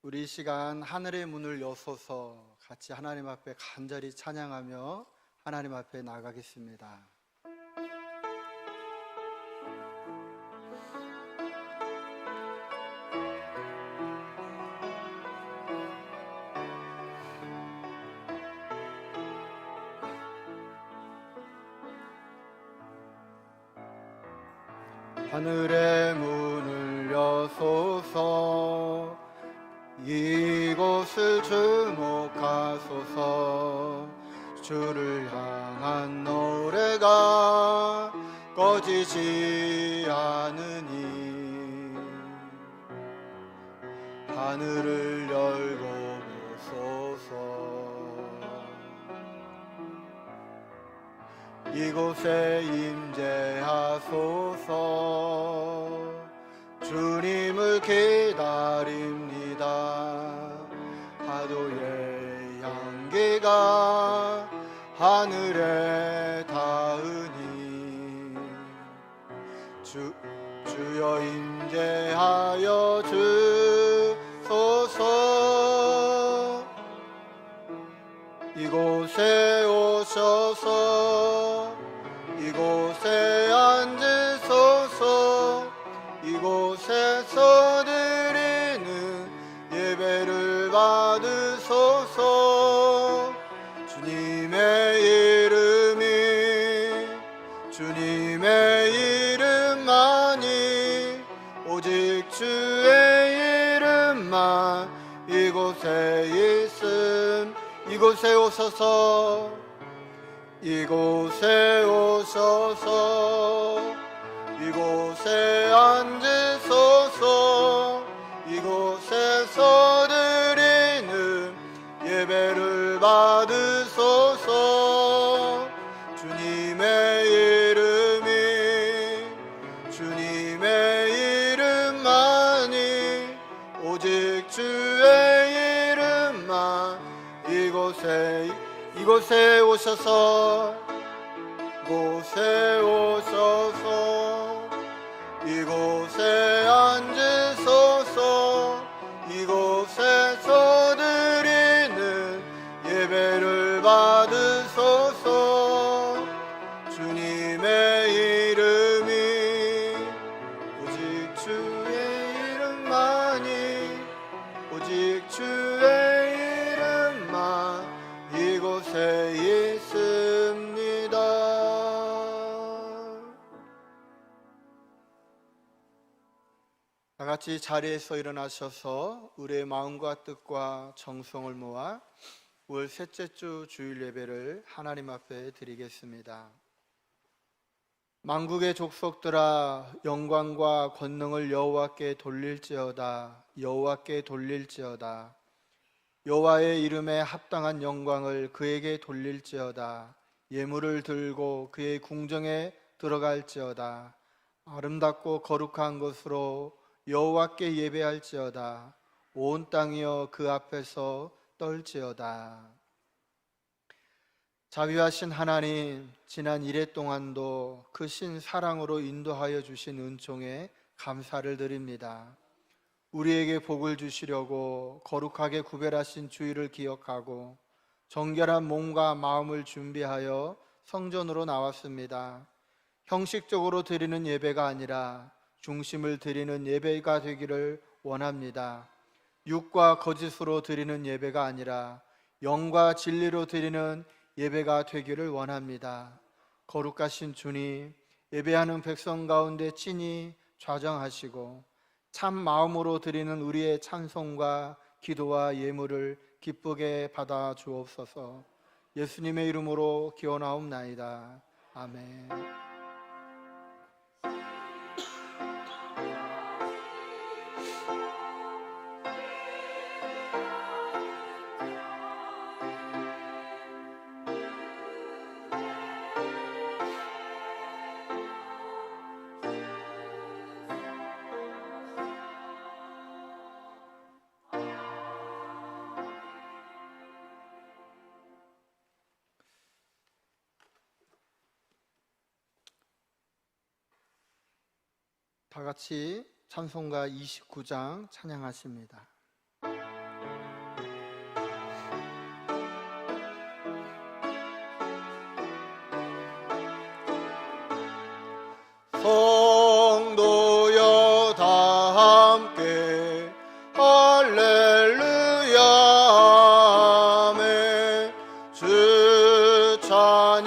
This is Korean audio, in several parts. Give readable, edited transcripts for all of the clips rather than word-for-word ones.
우리 이 시간 하늘의 문을 여소서 같이 하나님 앞에 간절히 찬양하며 하나님 앞에 나가겠습니다. 하늘의 문을 여소서, 이곳을 주목하소서. 주를 향한 노래가 꺼지지 않으니 하늘을 열고 보소서. 이곳에 임재하소서. 주님을 기다립니다. 파도의 향기가 하늘에 닿으니 주여 임재하여 주소서. 이곳에 오셔서 이곳에 앉으소서. 이곳에서 드리는 예배를 받으소서. 주님의 이름만이 오직 주의 이름만 이곳에 있음. 이곳에 오셔서 이곳에 오셔서 이곳에 앉으소서. 이곳에서 드리는 예배를 받으소서. 주님의 이름만이 오직 주의 이름만 이곳에 오셔서 이곳에 앉으소서. 이곳에서 드리는 예배를 받으소서. 주님의 이름이 오직 주의 이름만이 오직 주의 이름만 이곳에 있습니다. 다 같이 자리에서 일어나셔서 우리의 마음과 뜻과 정성을 모아 5월 셋째 주 주일 예배를 하나님 앞에 드리겠습니다. 만국의 족속들아, 영광과 권능을 여호와께 돌릴지어다. 여호와께 돌릴지어다. 여호와의 이름에 합당한 영광을 그에게 돌릴지어다. 예물을 들고 그의 궁정에 들어갈지어다. 아름답고 거룩한 것으로 여호와께 예배할지어다. 온 땅이여 그 앞에서 떨지어다. 자비하신 하나님, 지난 1회 동안도 크신 사랑으로 인도하여 주신 은총에 감사를 드립니다. 우리에게 복을 주시려고 거룩하게 구별하신 주일을 기억하고 정결한 몸과 마음을 준비하여 성전으로 나왔습니다. 형식적으로 드리는 예배가 아니라 중심을 드리는 예배가 되기를 원합니다. 육과 거짓으로 드리는 예배가 아니라 영과 진리로 드리는 예배가 되기를 원합니다. 거룩하신 주님, 예배하는 백성 가운데 친히 좌정하시고 참 마음으로 드리는 우리의 찬송과 기도와 예물을 기쁘게 받아 주옵소서. 예수님의 이름으로 기원하옵나이다. 아멘. 다 같이 찬송가 29장 찬양하십니다. 할렐루야 아멘. 주 찬양하여라.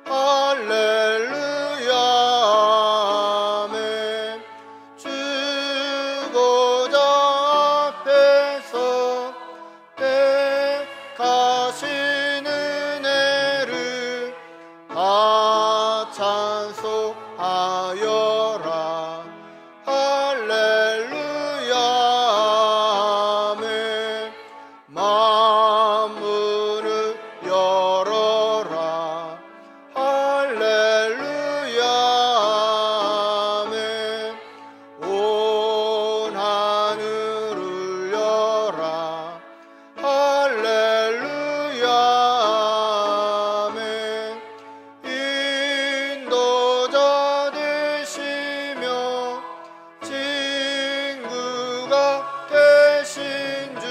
할렐루야 아멘. 주 보좌 앞에서 택하신 은혜를 다 찬송하여라. 할렐루야 아멘. 만문을 열어라. 할렐루야 아멘. 온 하늘 울려라. 할렐루야 아멘. 인도자 되시며 친구가 되신 주,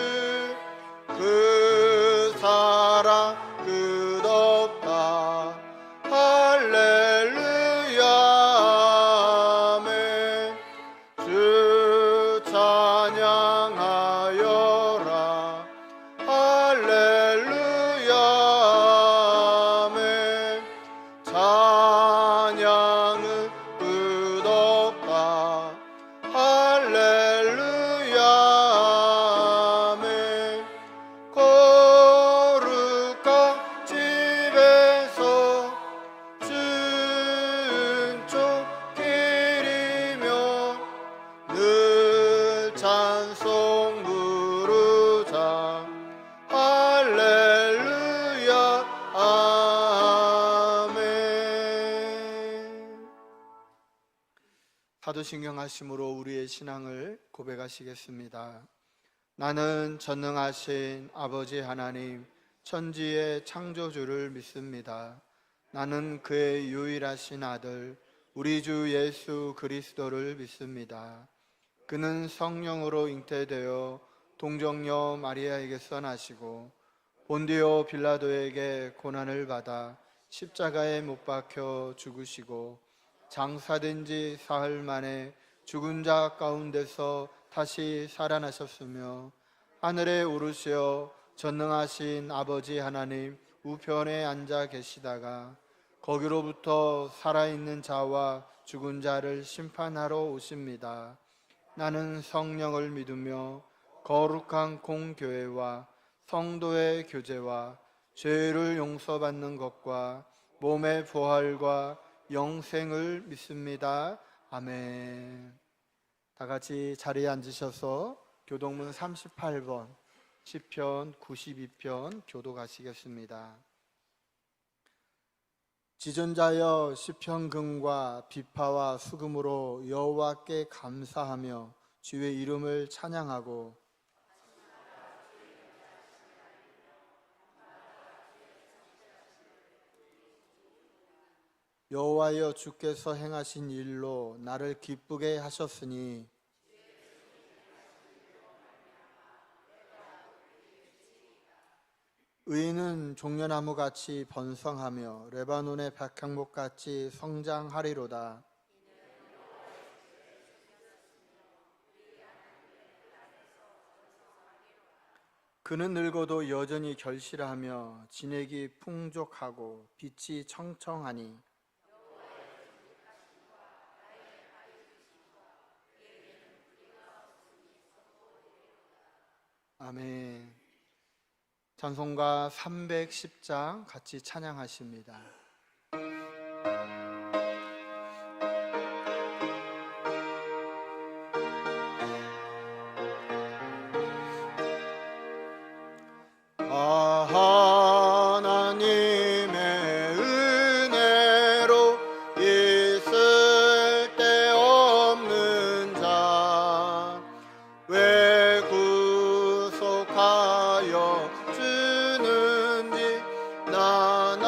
그 사랑 끝없다. 할렐루야 아멘. 주 찬양하여라. 할렐루야 아멘. 찬양은 끝없다. 할렐루야 아멘. 거룩한 집에서 준쪽 길이며 늘 찬송 부르자. 할렐루야 아멘. 사도신경 하심으로 우리의 신앙을 고백하시겠습니다. 나는 전능하신 아버지 하나님, 천지의 창조주를 믿습니다. 나는 그의 유일하신 아들 우리 주 예수 그리스도를 믿습니다. 그는 성령으로 잉태되어 동정녀 마리아에게서 나시고 본디오 빌라도에게 고난을 받아 십자가에 못 박혀 죽으시고 장사된 지 사흘 만에 죽은 자 가운데서 다시 살아나셨으며 하늘에 오르시어 전능하신 아버지 하나님 우편에 앉아 계시다가 거기로부터 살아있는 자와 죽은 자를 심판하러 오십니다. 나는 성령을 믿으며 거룩한 공교회와 성도의 교제와 죄를 용서받는 것과 몸의 부활과 영생을 믿습니다. 아멘. 다 같이 자리에 앉으셔서 교동문 38번, 시편 92편 교독하시겠습니다. 지존자여 시편금과 비파와 수금으로 여호와께 감사하며 주의 이름을 찬양하고 여호와여 주께서 행하신 일로 나를 기쁘게 하셨으니 의인은 종려나무같이 번성하며 레바논의 백향목같이 성장하리로다. 그는 늙어도 여전히 결실하며 진액이 풍족하고 빛이 청청하니 아멘. 찬송가 310장 같이 찬양하십니다. 하나님의 은혜로 있을 데 없는 자 왜 구속하여 주는지 난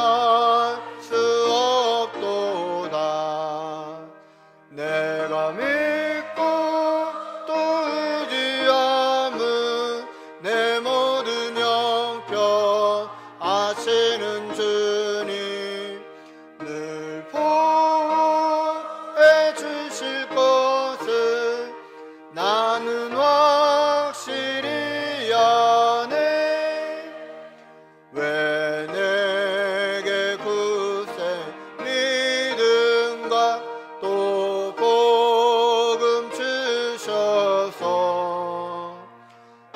나는 확실히 아네. 왜 내게 굳세 믿음과 또 복음 주셔서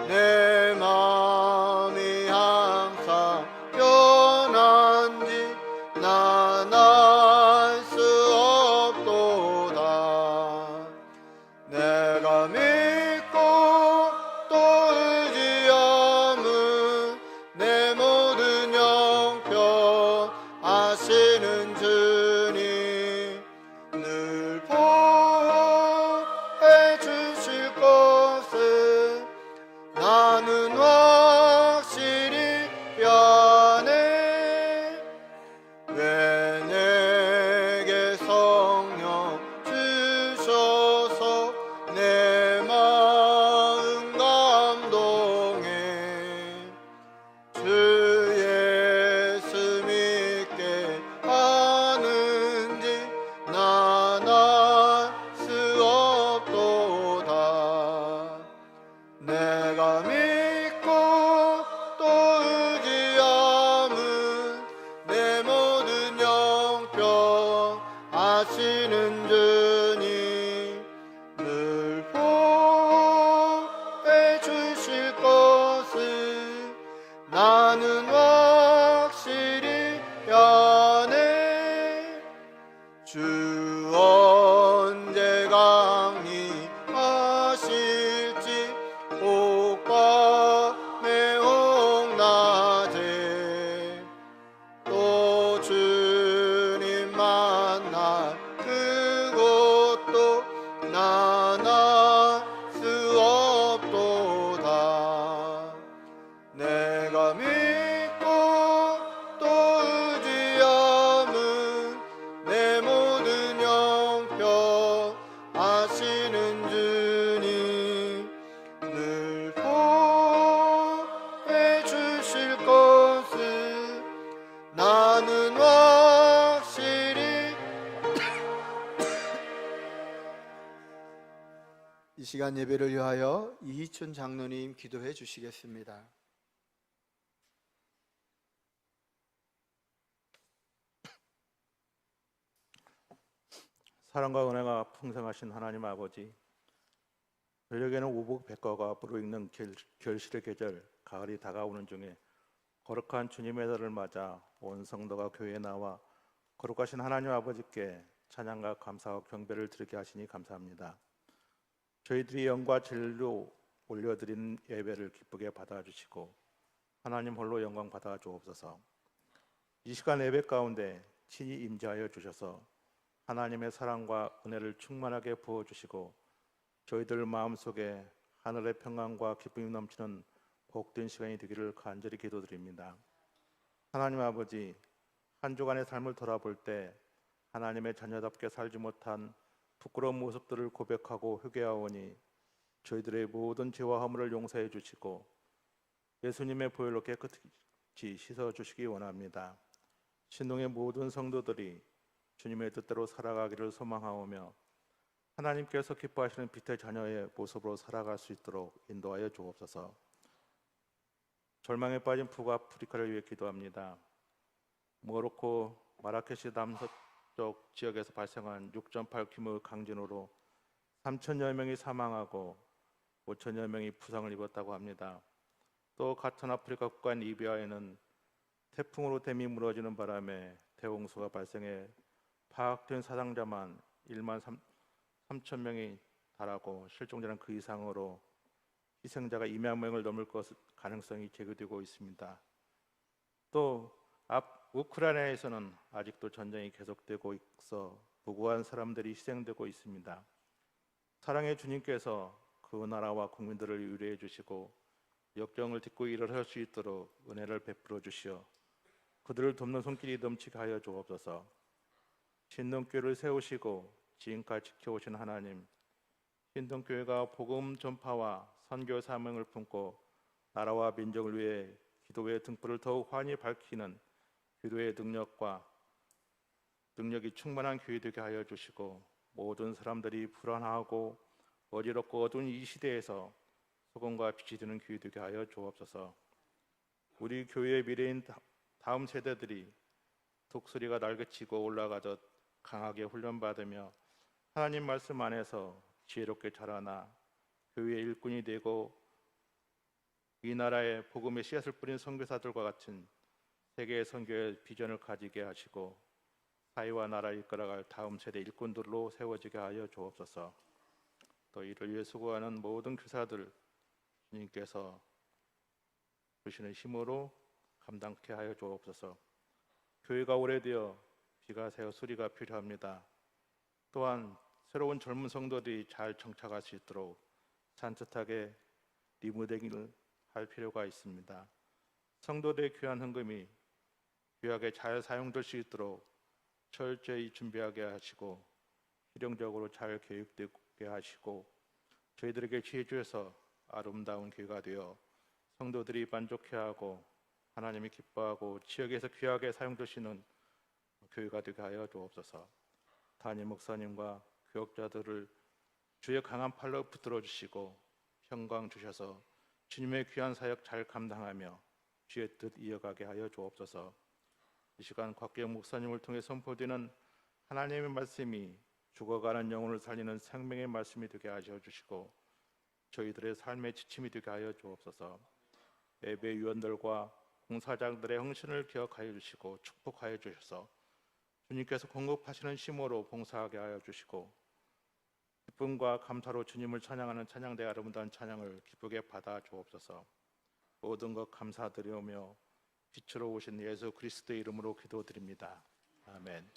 내 마음이 항상 변한지 난 알 수 없도다. 내가 믿고 또 의지함은 내 모든 형편 아시는 주님 늘 보호해 주실 것을 나는 확실히 아네. 왜 내게 성령 주셔서 내 마음 감동해. 주 예수 믿게 하는지 난 알 수 없도다. 내가 믿고 또 의지함은 내 모든 형편 아시는 주님 늘 보호해 주실 것을 나는 확실히 아네. 주 언제 강림하실지 혹밤에 혹낮에 또 주님 만날 그곳도 난 알 수 없도다. 내가 믿고 또 의지함은 내 모든 형편 아시는 주님 늘 보호해 주실 것을 나는 확실히 이 시간 예배를 위하여 이희춘 장로님 기도해 주시겠습니다. 사랑과 은혜가 풍성하신 하나님 아버지, 저녁에는 우복백과가 불어익는 결실의 계절 가을이 다가오는 중에 거룩한 주님의 날을 맞아 온 성도가 교회에 나와 거룩하신 하나님 아버지께 찬양과 감사와 경배를 드리게 하시니 감사합니다. 저희들이 영과 진리로 올려드리는 예배를 기쁘게 받아주시고 하나님 홀로 영광 받아 주옵소서. 이 시간 예배 가운데 친히 임재하여 주셔서 하나님의 사랑과 은혜를 충만하게 부어주시고 저희들 마음속에 하늘의 평안과 기쁨이 넘치는 복된 시간이 되기를 간절히 기도드립니다. 하나님 아버지, 한 주간의 삶을 돌아볼 때 하나님의 자녀답게 살지 못한 부끄러운 모습들을 고백하고 회개하오니 저희들의 모든 죄와 허물을 용서해 주시고 예수님의 보혈로 깨끗이 씻어주시기 원합니다. 신동의 모든 성도들이 주님의 뜻대로 살아가기를 소망하오며 하나님께서 기뻐하시는 빛의 자녀의 모습으로 살아갈 수 있도록 인도하여 주옵소서. 절망에 빠진 북아프리카를 위해 기도합니다. 모로코 마라케시 남서쪽 지역에서 발생한 6.8 규모의 강진으로 3천여 명이 사망하고 5천여 명이 부상을 입었다고 합니다. 또 같은 아프리카 국가인 리비아에는 태풍으로 댐이 무너지는 바람에 대홍수가 발생해 파악된 사상자만 1만 3천 명이 달하고 실종자는 그 이상으로 희생자가 2만 명을 넘을 가능성이 제기되고 있습니다. 또 우크라이나에서는 아직도 전쟁이 계속되고 있어 무고한 사람들이 희생되고 있습니다. 사랑의 주님께서 그 나라와 국민들을 위로해 주시고 역경을 딛고 일을 할 수 있도록 은혜를 베풀어 주시어 그들을 돕는 손길이 넘치게 하여 주옵소서. 신동교회를 세우시고 지금까지 지켜오신 하나님, 신동교회가 복음 전파와 선교 사명을 품고 나라와 민족을 위해 기도의 등불을 더욱 환히 밝히는 기도의 능력이 충만한 교회 되게 하여 주시고 모든 사람들이 불안하고 어지럽고 어두운 이 시대에서 소금과 빛이 되는 교회 되게 하여 주옵소서. 우리 교회의 미래인 다음 세대들이 독수리가 날개치고 올라가듯 강하게 훈련받으며 하나님 말씀 안에서 지혜롭게 자라나 교회의 일꾼이 되고 이 나라에 복음의 씨앗을 뿌린 선교사들과 같은 세계의 선교의 비전을 가지게 하시고 사회와 나라를 이끌어갈 다음 세대 일꾼들로 세워지게 하여 주옵소서. 또 이를 위해 수고하는 모든 교사들 주님께서 주시는 힘으로 감당케 하여 주옵소서. 교회가 오래되어 비가 새어 수리가 필요합니다. 또한 새로운 젊은 성도들이 잘 정착할 수 있도록 산뜻하게 리모델링을 할 필요가 있습니다. 성도들의 귀한 헌금이 귀하게 잘 사용될 수 있도록 철저히 준비하게 하시고 실용적으로 잘 교육되게 하시고 저희들에게 지혜 주셔서 아름다운 교회가 되어 성도들이 만족해하고 하나님이 기뻐하고 지역에서 귀하게 사용되시는 교회가 되게 하여 주옵소서. 담임 목사님과 교역자들을 주의 강한 팔로 붙들어 주시고 평강 주셔서 주님의 귀한 사역 잘 감당하며 주의 뜻 이어가게 하여 주옵소서. 이 시간 곽기영 목사님을 통해 선포되는 하나님의 말씀이 죽어가는 영혼을 살리는 생명의 말씀이 되게 하여 주시고 저희들의 삶의 지침이 되게 하여 주옵소서. 예배위원들과 공사장들의 헌신을 기억하여 주시고 축복하여 주셔서 주님께서 공급하시는 힘으로 봉사하게 하여 주시고 기쁨과 감사로 주님을 찬양하는 찬양대 아름다운 찬양을 기쁘게 받아 주옵소서. 모든 것 감사드리오며 빛으로 오신 예수 그리스도의 이름으로 기도드립니다. 아멘.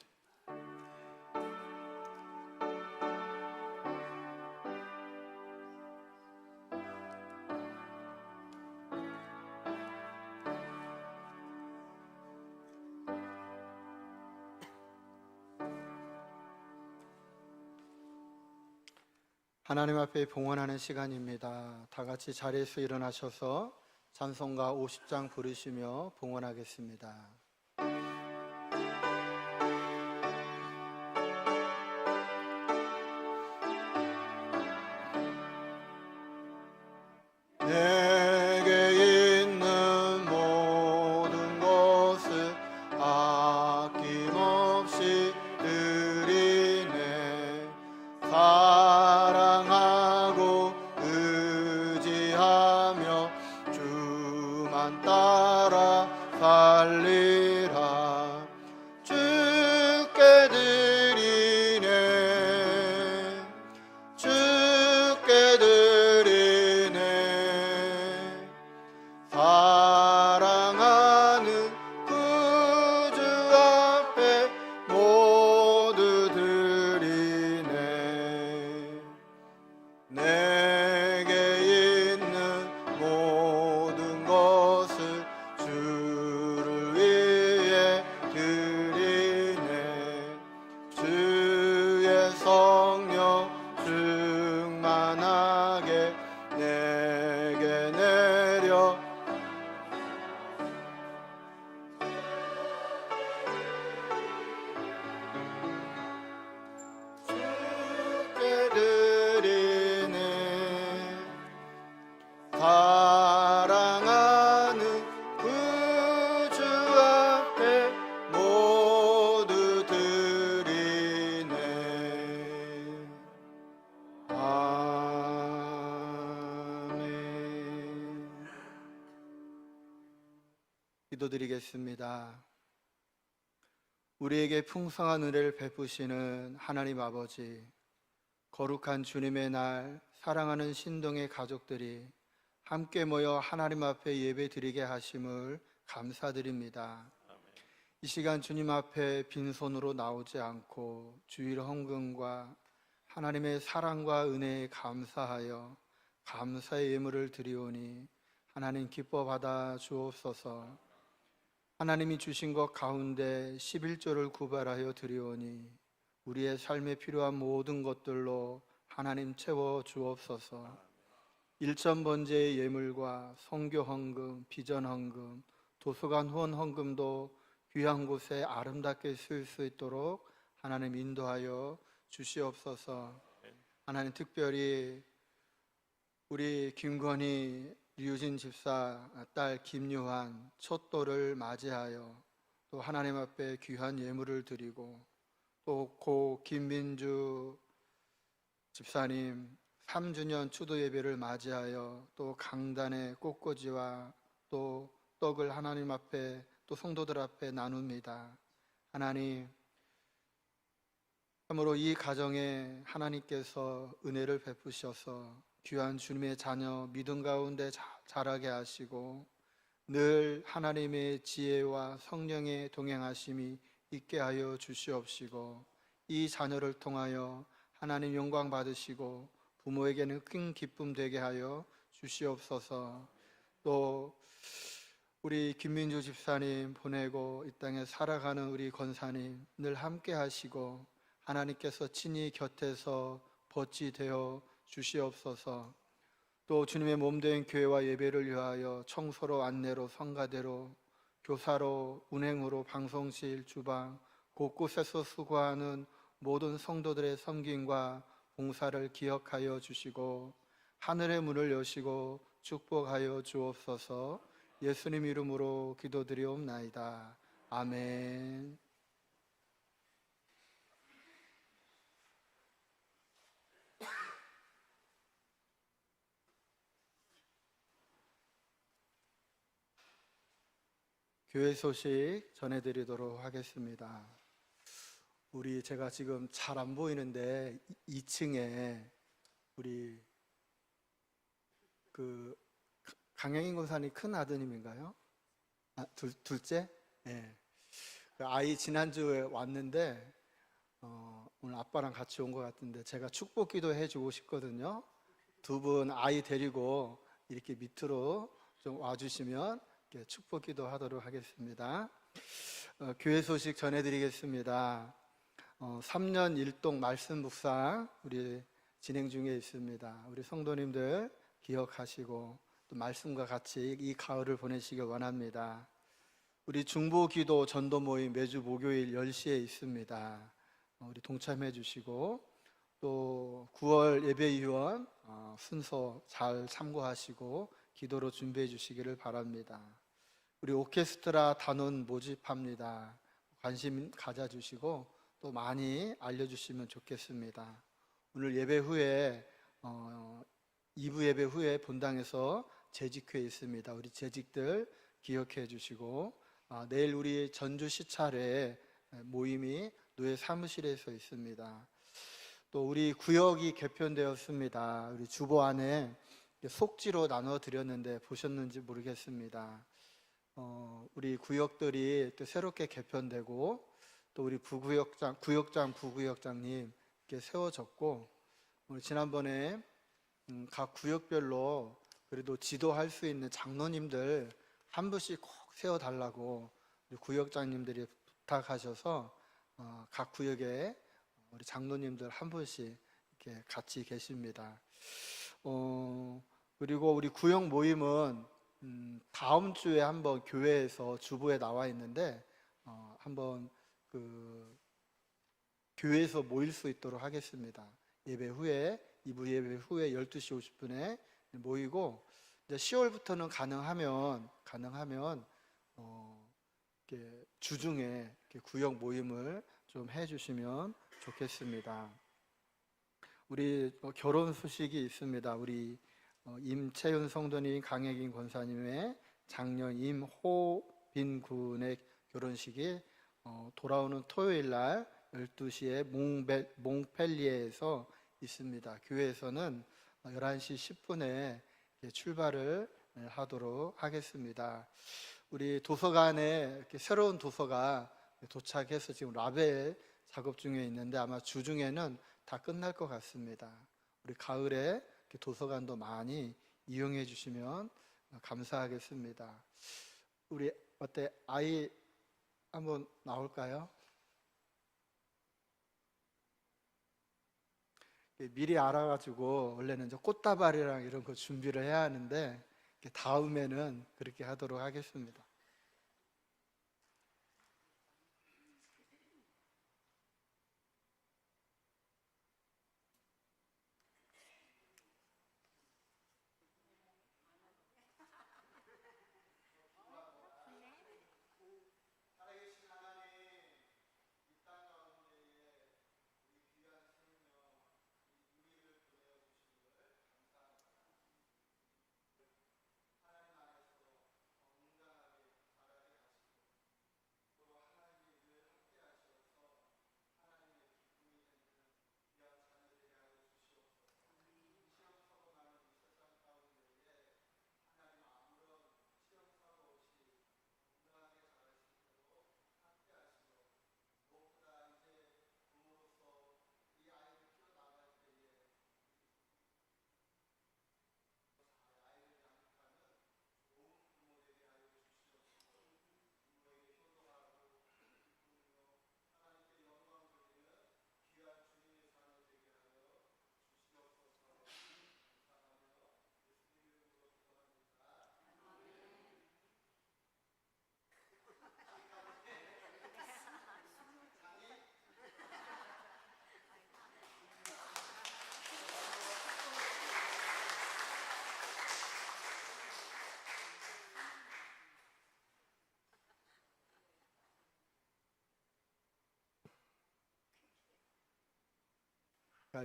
하나님 앞에 봉헌하는 시간입니다. 다 같이 자리에서 일어나셔서 찬송가 50장 부르시며 봉헌하겠습니다. 내게 있는 모든 것을 아낌없이 드리네. 사랑하고 의지하며 주만 따라 살리라. 주께 드리네. 주께 드리네. 사랑하는 구주 앞에 모두 드리네. 내게 있는 모든 것을 주를 위해 드리네. 주의 성령 충만하게 내게 내려 주께 드리네. 사랑하는 구주 앞에 모두 드리네. 아멘. 기도드리겠습니다. 우리에게 풍성한 은혜를 베푸시는 하나님 아버지, 거룩한 주님의 날 사랑하는 신동의 가족들이 함께 모여 하나님 앞에 예배드리게 하심을 감사드립니다. 이 시간 주님 앞에 빈손으로 나오지 않고 주일 헌금과 하나님의 사랑과 은혜에 감사하여 감사의 예물을 드리오니 하나님 기뻐 받아 주옵소서. 하나님이 주신 것 가운데 11조를 구별하여 드리오니 우리의 삶에 필요한 모든 것들로 하나님 채워 주옵소서. 일천번제의 예물과 선교 헌금, 비전 헌금, 도서관 후원 헌금도 귀한 곳에 아름답게 쓸 수 있도록 하나님 인도하여 주시옵소서. 하나님 특별히 우리 김건희 류진 집사 딸 김유한 첫돌을 맞이하여 또 하나님 앞에 귀한 예물을 드리고 또 고 김민주 집사님 3주년 추도 예배를 맞이하여 또 강단의 꽃꽂이와 또 떡을 하나님 앞에 또 성도들 앞에 나눕니다. 하나님, 참으로 이 가정에 하나님께서 은혜를 베푸셔서 귀한 주님의 자녀 믿음 가운데 자라게 하시고 늘 하나님의 지혜와 성령의 동행하심이 있게 하여 주시옵시고 이 자녀를 통하여 하나님 영광 받으시고 부모에게는 큰 기쁨 되게 하여 주시옵소서. 또 우리 김민주 집사님 보내고 이 땅에 살아가는 우리 권사님 늘 함께 하시고 하나님께서 친히 곁에서 벗이 되어 주시옵소서. 또 주님의 몸된 교회와 예배를 위하여 청소로 안내로 성가대로 교사로 운행으로 방송실 주방 곳곳에서 수고하는 모든 성도들의 섬김과 봉사를 기억하여 주시고 하늘의 문을 여시고 축복하여 주옵소서. 예수님 이름으로 기도드리옵나이다. 아멘. 교회 소식 전해드리도록 하겠습니다. 제가 지금 잘 안 보이는데 2층에 우리 강영인 권사님 큰 아드님인가요? 둘째? 네. 그 아이 지난주에 왔는데 오늘 아빠랑 같이 온 것 같은데 제가 축복 기도해 주고 싶거든요. 두 분 아이 데리고 이렇게 밑으로 좀 와주시면 축복 기도하도록 하겠습니다. 교회 소식 전해드리겠습니다. 3년 1동 말씀 묵상 우리 진행 중에 있습니다. 우리 성도님들 기억하시고 또 말씀과 같이 이 가을을 보내시길 원합니다. 우리 중보 기도 전도 모임 매주 목요일 10시에 있습니다. 우리 동참해 주시고 또 9월 예배위원 순서 잘 참고하시고 기도로 준비해 주시기를 바랍니다. 우리 오케스트라 단원 모집합니다. 관심 가져주시고 또 많이 알려주시면 좋겠습니다. 오늘 예배 후에 2부 예배 후에 본당에서 재직회 있습니다. 우리 재직들 기억해 주시고 내일 우리 전주 시찰회 모임이 노예 사무실에서 있습니다. 또 우리 구역이 개편되었습니다. 우리 주보 안에 속지로 나눠 드렸는데 보셨는지 모르겠습니다. 우리 구역들이 또 새롭게 개편되고 또 우리 구역장, 부구역장님 이렇게 세워졌고 우리 지난번에 각 구역별로 그래도 지도할 수 있는 장로님들 한 분씩 꼭 세워달라고 우리 구역장님들이 부탁하셔서 각 구역에 우리 장로님들 한 분씩 이렇게 같이 계십니다. 그리고 우리 구역 모임은 다음 주에 한번 교회에서 주보에 나와 있는데 한번 교회에서 모일 수 있도록 하겠습니다. 예배 후에 2부 예배 후에 12시 50분에 모이고 이제 10월부터는 가능하면 이렇게 주중에 이렇게 구역 모임을 좀 해주시면 좋겠습니다. 우리 결혼 소식이 있습니다. 우리 임채윤 성도님, 강혜긴 권사님의 장녀 임호빈 군의 결혼식이 돌아오는 토요일 날 12시에 몽펠리에에서 있습니다. 교회에서는 11시 10분에 출발을 하도록 하겠습니다. 우리 도서관에 이렇게 새로운 도서가 도착해서 지금 라벨 작업 중에 있는데 아마 주중에는 다 끝날 것 같습니다. 우리 가을에 도서관도 많이 이용해 주시면 감사하겠습니다. 우리 어때? 아이 한번 나올까요? 미리 알아가지고 원래는 이제 꽃다발이랑 이런 거 준비를 해야 하는데 다음에는 그렇게 하도록 하겠습니다.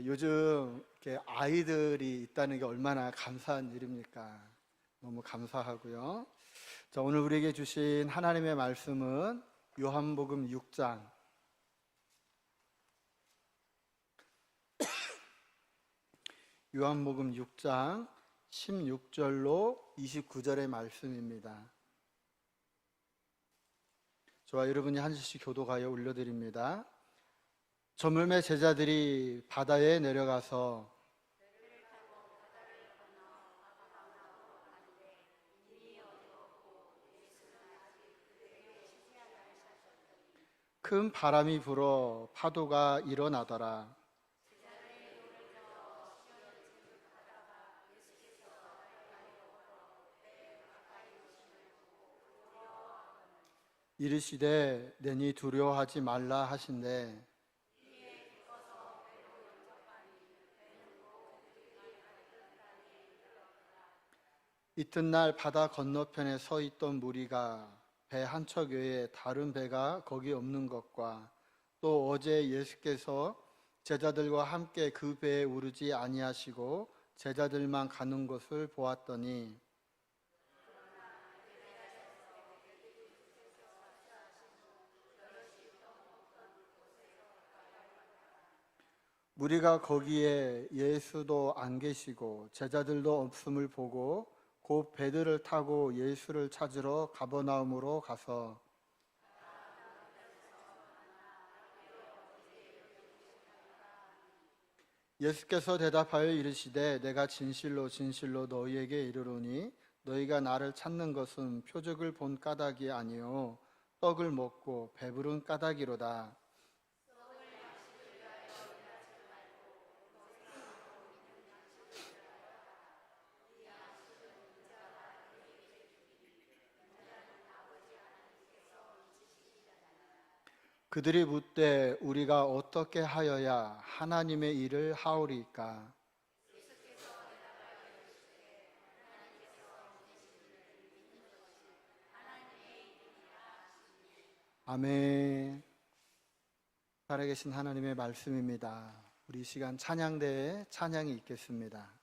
요즘 이렇게 아이들이 있다는 게 얼마나 감사한 일입니까? 너무 감사하고요. 자, 오늘 우리에게 주신 하나님의 말씀은 요한복음 6장 요한복음 6장 16절로 29절의 말씀입니다. 저와 여러분이 한 절씩 교독하여 올려드립니다. 저물매 제자들이 바다에 내려가서 큰 바람이 불어 파도가 일어나더라. 이르시되 내니 두려워하지 말라 하신대. 이튿날 바다 건너편에 서 있던 무리가 배 한 척 외에 다른 배가 거기 없는 것과 또 어제 예수께서 제자들과 함께 그 배에 오르지 아니하시고 제자들만 가는 것을 보았더니 무리가 거기에 예수도 안 계시고 제자들도 없음을 보고 곧 배들을 타고 예수를 찾으러 가버나움으로 가서 예수께서 대답하여 이르시되 내가 진실로 진실로 너희에게 이르노니 너희가 나를 찾는 것은 표적을 본 까닭이 아니요 떡을 먹고 배부른 까닭이로다. 그들이 묻되 우리가 어떻게 하여야 하나님의 일을 하오리까? 아멘. 살아계신 하나님의 말씀입니다. 우리 이 시간 찬양대에 찬양이 있겠습니다.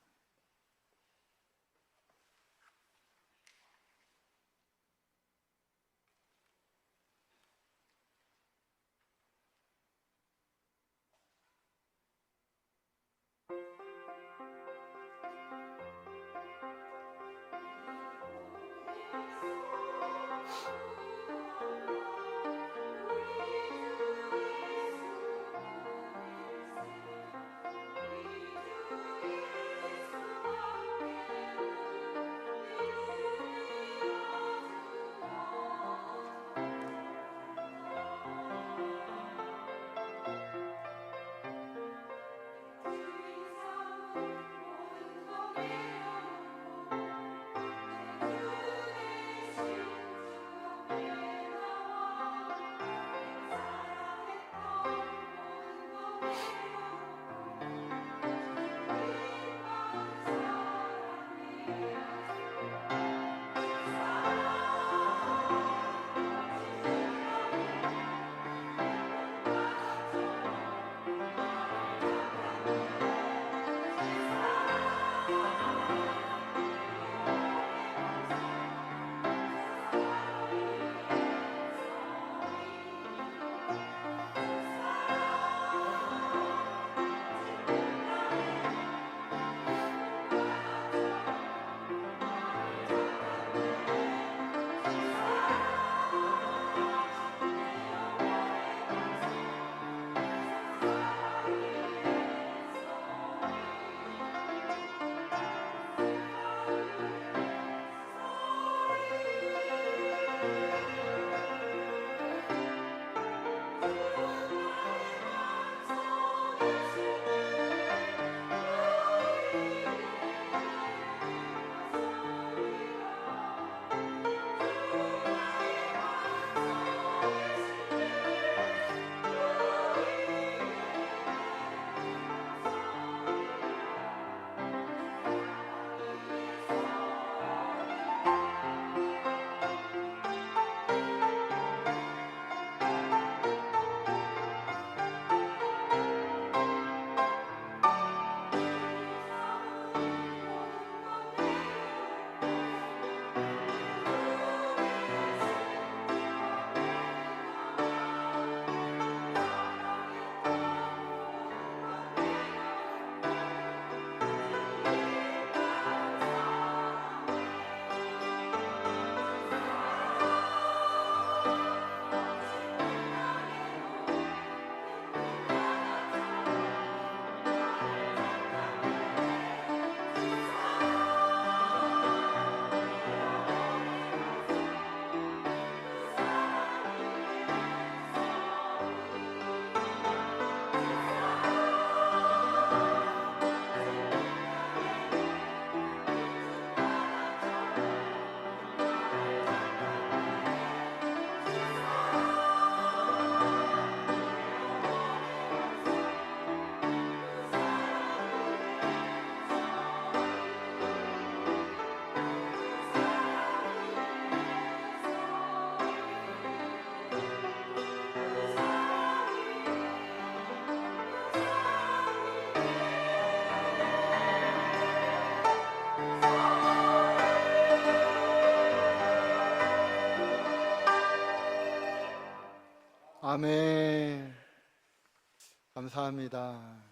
감사합니다.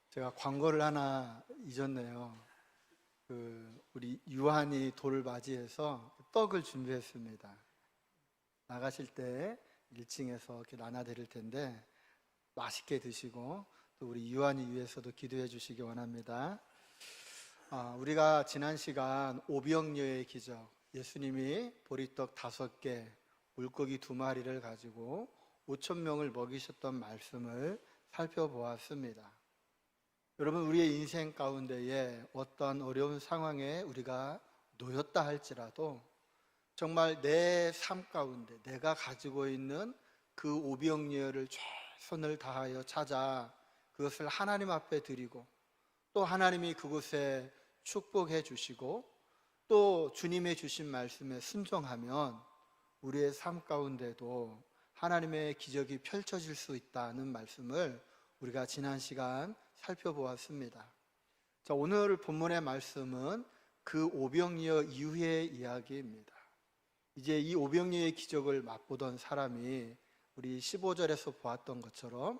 제가 광고를 하나 잊었네요. 우리 유한이 돌을 맞이해서 떡을 준비했습니다. 나가실 때 1층에서 이렇게 나눠드릴 텐데 맛있게 드시고 또 우리 유한이 위해서도 기도해 주시기 원합니다. 우리가 지난 시간 오병이어의 기적, 예수님이 보리떡 5개, 물고기 2마리를 가지고 5천 명을 먹이셨던 말씀을 살펴보았습니다. 여러분, 우리의 인생 가운데에 어떤 어려운 상황에 우리가 놓였다 할지라도 정말 내 삶 가운데 내가 가지고 있는 그 오병이어를 최선을 다하여 찾아 그것을 하나님 앞에 드리고 또 하나님이 그곳에 축복해 주시고 또 주님의 주신 말씀에 순종하면 우리의 삶 가운데도 하나님의 기적이 펼쳐질 수 있다는 말씀을 우리가 지난 시간 살펴보았습니다. 자, 오늘 본문의 말씀은 그 오병이어 이후의 이야기입니다. 이제 이 오병이어의 기적을 맛보던 사람이 우리 15절에서 보았던 것처럼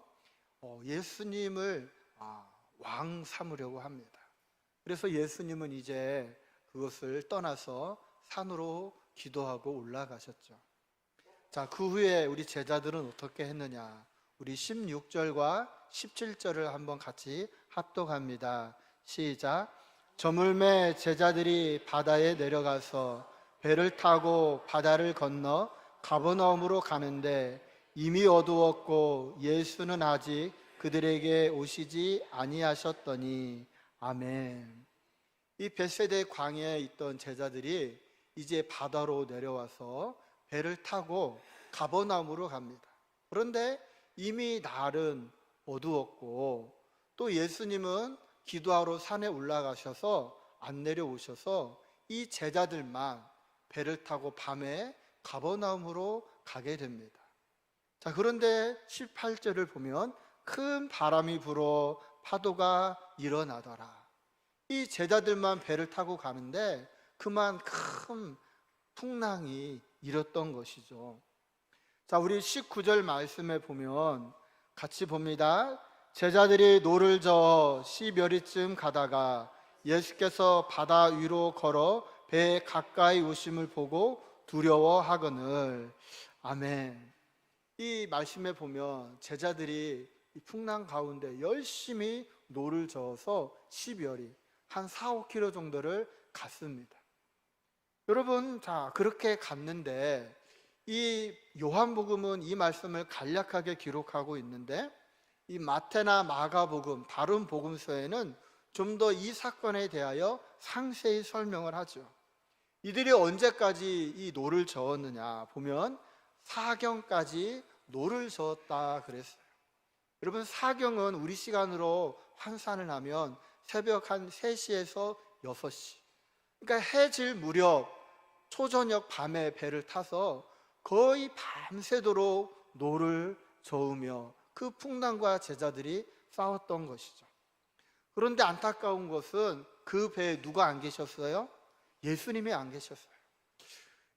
예수님을 왕 삼으려고 합니다. 그래서 예수님은 이제 그것을 떠나서 산으로 기도하고 올라가셨죠. 자, 그 후에 우리 제자들은 어떻게 했느냐? 우리 16절과 17절을 한번 같이 합독합니다. 시작. 저물매 제자들이 바다에 내려가서 배를 타고 바다를 건너 가버나움으로 가는데 이미 어두웠고 예수는 아직 그들에게 오시지 아니하셨더니. 아멘. 이 벳세대 광야에 있던 제자들이 이제 바다로 내려와서 배를 타고 가버나움으로 갑니다. 그런데 이미 날은 어두웠고 또 예수님은 기도하러 산에 올라가셔서 안 내려오셔서 이 제자들만 배를 타고 밤에 가버나움으로 가게 됩니다. 자, 그런데 18절을 보면 큰 바람이 불어 파도가 일어나더라. 이 제자들만 배를 타고 가는데 그만 큰 풍랑이 일었던 것이죠. 자, 우리 19절 말씀에 보면 같이 봅니다. 제자들이 노를 저어 시며리쯤 가다가 예수께서 바다 위로 걸어 배에 가까이 오심을 보고 두려워하거늘. 아멘. 이 말씀에 보면 제자들이 이 풍랑 가운데 열심히 노를 저어서 시며리 한 4, 5km 정도를 갔습니다. 여러분, 자, 그렇게 갔는데 이 요한복음은 이 말씀을 간략하게 기록하고 있는데 이 마태나 마가복음, 다른 복음서에는 좀 더 이 사건에 대하여 상세히 설명을 하죠. 이들이 언제까지 이 노를 저었느냐 보면 사경까지 노를 저었다 그랬어요. 여러분, 사경은 우리 시간으로 환산을 하면 새벽 한 3시에서 6시, 그러니까 해질 무렵 초저녁 밤에 배를 타서 거의 밤새도록 노를 저으며 그 풍랑과 제자들이 싸웠던 것이죠. 그런데 안타까운 것은 그 배에 누가 안 계셨어요? 예수님이 안 계셨어요.